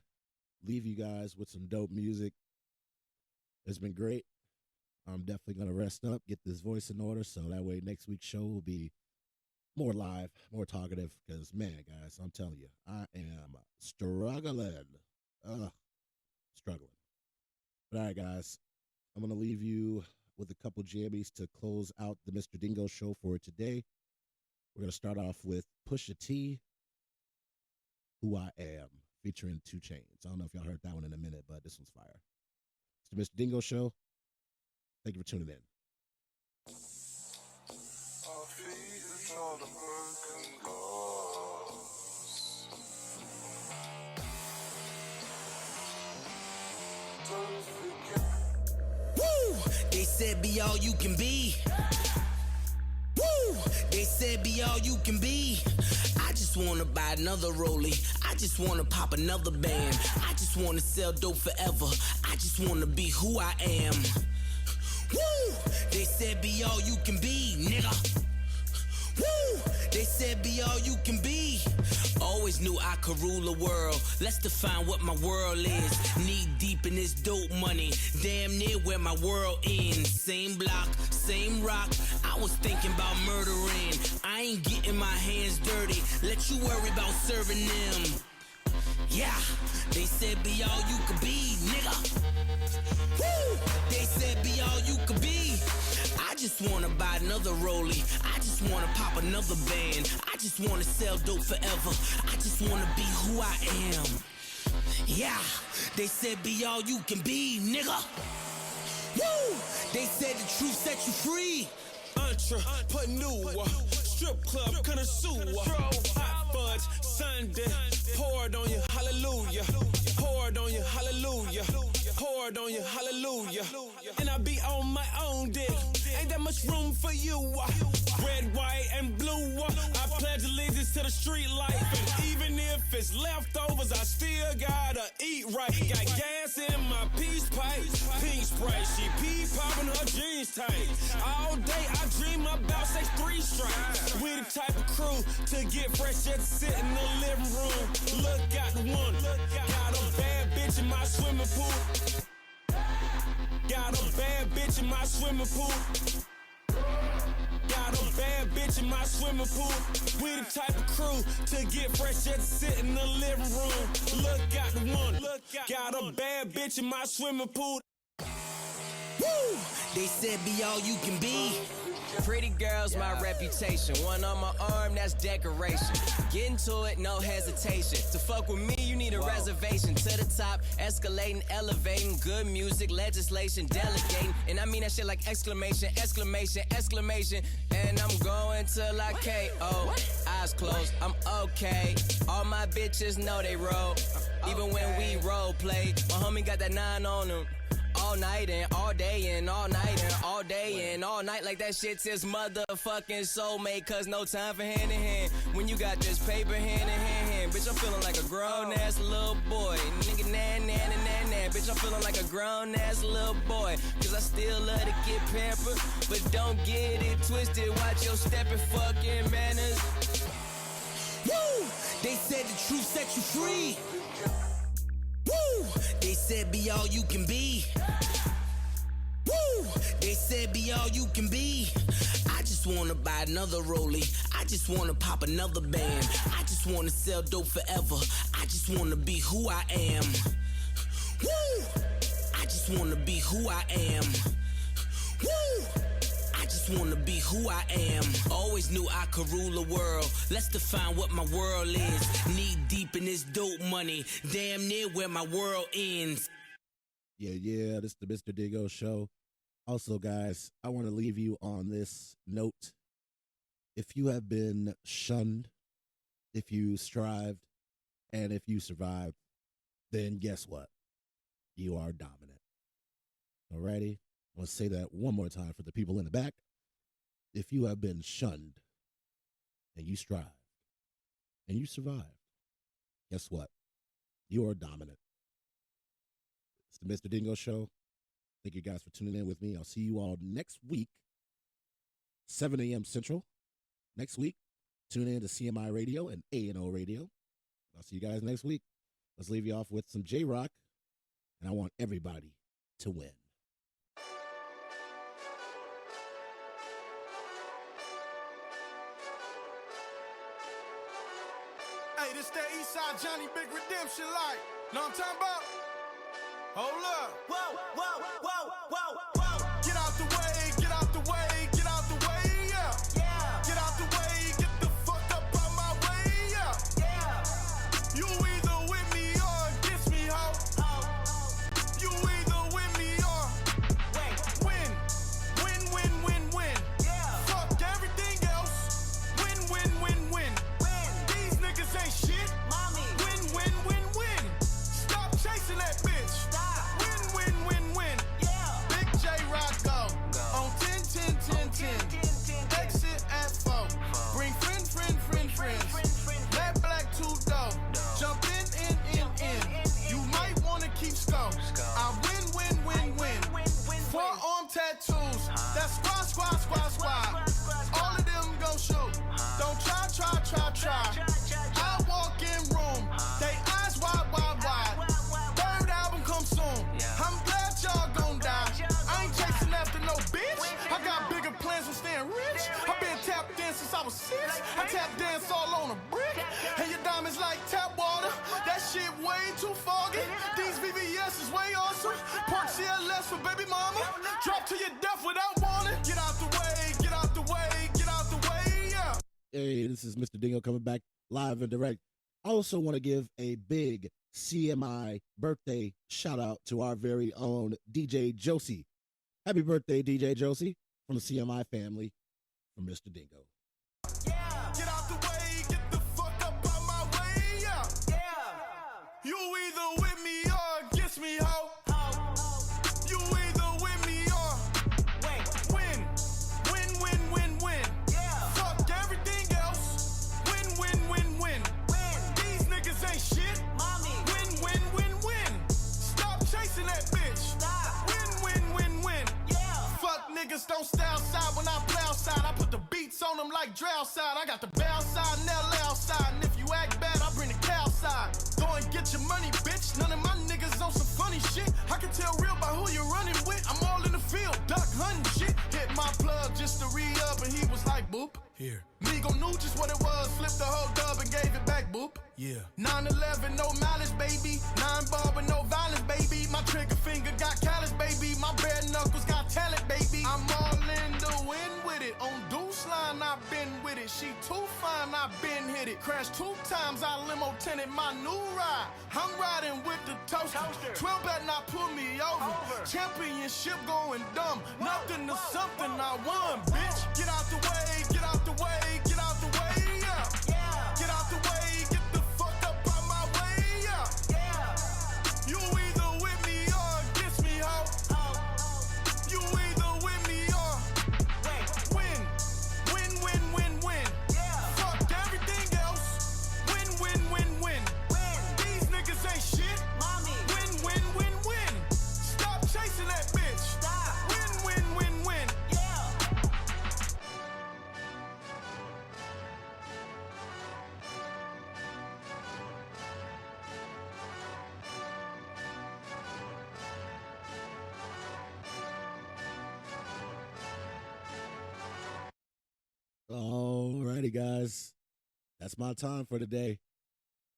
leave you guys with some dope music. It's been great. I'm definitely gonna rest up, get this voice in order, so that way next week's show will be more live, more talkative. Because man, guys, I'm telling you, I am struggling. Struggling. But all right, guys, I'm gonna leave you with a couple jammies to close out the Mr. Dngo Show for today. We're gonna start off with Pusha T, Who I Am, featuring 2 Chainz. I don't know if y'all heard that one in a minute, but this one's fire. It's the Mr. Dngo Show. Thank you for tuning in. Woo! They said be all you can be. Woo! They said be all you can be. I just wanna buy another rollie. I just wanna pop another band. I just wanna sell dope forever. I just wanna be who I am. Woo! They said be all you can be, nigga. Woo! They said be all you can be. Always knew I could rule the world. Let's define what my world is. Knee deep in this dope money. Damn near where my world ends. Same block, same rock. I was thinking about murdering. I ain't getting my hands dirty. Let you worry about serving them. Yeah, they said be all you could be, nigga. Woo! They said be all you could be. I just wanna buy another rollie. I just wanna pop another band. I just wanna sell dope forever. I just wanna be who I am. Yeah, they said be all you can be, nigga. Woo! They said the truth set you free. Entrepreneur, strip club connoisseur, hot fudge Sunday, pour it on you, hallelujah, pour it on you, hallelujah, pour it on you, hallelujah, and I be on my own dick, ain't that much room for you, red, white, and blue, I pledge allegiance to the street life, and even if it's leftovers, I still gotta eat right, got gas in my peace pipe, pink Sprite, she pee popping her jeans tight, all day I dream about sex 3 strikes. We the type of crew to get fresh just sit in the living room. Look out the one. Got a bad bitch in my swimming pool. Got a bad bitch in my swimming pool. Got a bad bitch in my swimming pool. We the type of crew to get fresh just sit in the living room. Look out the one. Got a bad bitch in my swimming pool. Woo! They said be all you can be. Pretty girls, my reputation. One on my arm, that's decoration. Get into it, no hesitation. To fuck with me, you need a reservation. To the top, escalating, elevating. Good music, legislation, delegating. And I mean that shit like exclamation, exclamation, exclamation. And I'm going till I KO. Eyes closed, I'm okay. All my bitches know they roll. Even when we role play. My homie got that 9 on him. All night and all day and all night and all day and all night like that shit's his motherfucking soulmate. Cause no time for hand in hand when you got this paper hand in hand. Bitch, I'm feeling like a grown ass little boy. Nigga, nan. Bitch, I'm feeling like a grown ass little boy. Cause I still love to get pampered. But don't get it twisted. Watch your stepping fucking manners. Woo! They said the truth set you free. Woo! They said be all you can be. Woo! They said be all you can be. I just wanna buy another rollie. I just wanna pop another band. I just wanna sell dope forever. I just wanna be who I am. Woo! I just wanna be who I am. Woo! I just wanna be who I am. Always knew I could rule the world. Let's define what my world is. Knee deep in this dope money. Damn near where my world ends. Yeah, this is the Mr. Dngo Show. Also, guys, I want to leave you on this note. If you have been shunned, if you strived, and if you survived, then guess what? You are dominant. Alrighty? I want to say that one more time for the people in the back. If you have been shunned, and you strived, and you survived, guess what? You are dominant. It's the Mr. Dngo Show. Thank you guys for tuning in with me. I'll see you all next week, 7 a.m. Central. Next week, tune in to CMI Radio and A&O Radio. I'll see you guys next week. Let's leave you off with some J-Rock, and I want everybody to win. Hey, this that Eastside Johnny Big Redemption like. Know what I'm talking about? Hold up. Whoa, whoa, whoa, whoa, whoa. Get out the way, get out the way, get out the way, yeah. Yeah. Get out the way, get the fuck up out my way, yeah. Yeah. You either with me or against me, ho. You either with me or win. Win, win, win, win. Yeah. Fuck everything else. Win, win, win, win. These niggas ain't shit. Mommy. Win, win, win, win. Stop chasing that bitch. Stop. Win, win, win, win. Yeah. Big J Rock go. On 10, 10, 10, 10. Exit at 4. Bring friends. Let black 2 dough. Jump in. You might wanna keep scope. I win. Forearm tattoos. That's squad. All of them gon' shoot. Don't try. I walk in room. They eyes wide. Third album come soon. I'm glad y'all gon' die. I ain't chasing after no bitch. I got bigger plans for staying rich. I been tap dance since I was 6. I tap dance all on a brick. And your diamonds like tap water. That shit way too foggy. These VVS is way awesome. Park CLS for baby mama. Drop to your death without warning. Get out the way, get out the way, get out the way, yeah. Hey, this is Mr. Dngo coming back live and direct. I also want to give a big CMI birthday shout out to our very own DJ Josie. Happy birthday, DJ Josie, from the CMI family, from Mr. Dngo. Get out the way, get the fuck up out my way, yeah. You either with me or against me, ho. You either with me or win. Win. Fuck everything else. Win. These niggas ain't shit. Mommy. Win. Stop chasing that bitch. Stop. Win. Fuck niggas don't stay outside when I play outside. I put the beats on them like Dre outside. I got the bow side and LA outside. And if you act bad, I bring the cow side. Go and get your money, bitch. None of my niggas on some funny shit. I can tell real by who you're running with. I'm all in the field, duck hunting shit. Hit my plug just to re-up and he was like, boop. Here. Migo knew just what it was. Flipped the whole dub and gave it back, boop. Yeah. 911, no mileage, baby. 9 ball with no violence, baby. My trigger finger got callous, baby. My bare knuckles got talent, baby. I'm all in the win with it. On Deuce line, I've been with it. She too fine, I've been hit it. Crashed 2 times, I limo tinted my new ride. I'm riding with the toaster. 12 better not pull me over. Championship going dumb. Nothing to something, I won, bitch. Get out the way, get out the way, get out the way, yeah. Get out the way, get the fuck up out my way, yeah. You either with me or against me, ho. You either with me or win. Fuck everything else. Win. These niggas ain't shit. Mommy. Win. Stop chasing that bitch. Stop. Win. Yeah. Alrighty, guys. That's my time for today.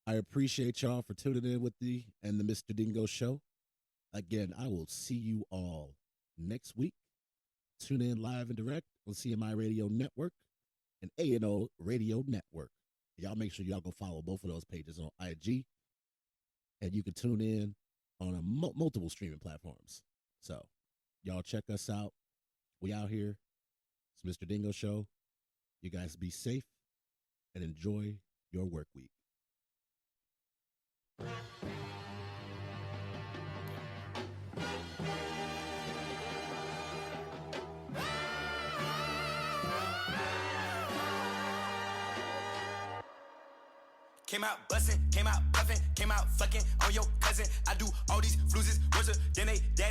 I appreciate y'all for tuning in with me and the Mr. Dngo Show. Again, I will see you all next week. Tune in live and direct on CMI Radio Network and A&O Radio Network. Y'all make sure y'all go follow both of those pages on IG. And you can tune in on a multiple streaming platforms. So, y'all check us out. We out here. It's Mr. Dngo Show. You guys be safe and enjoy your work week. Came out bustin', came out buffin'. came out fucking on your cousin. I do all these flues, worse than they daddy.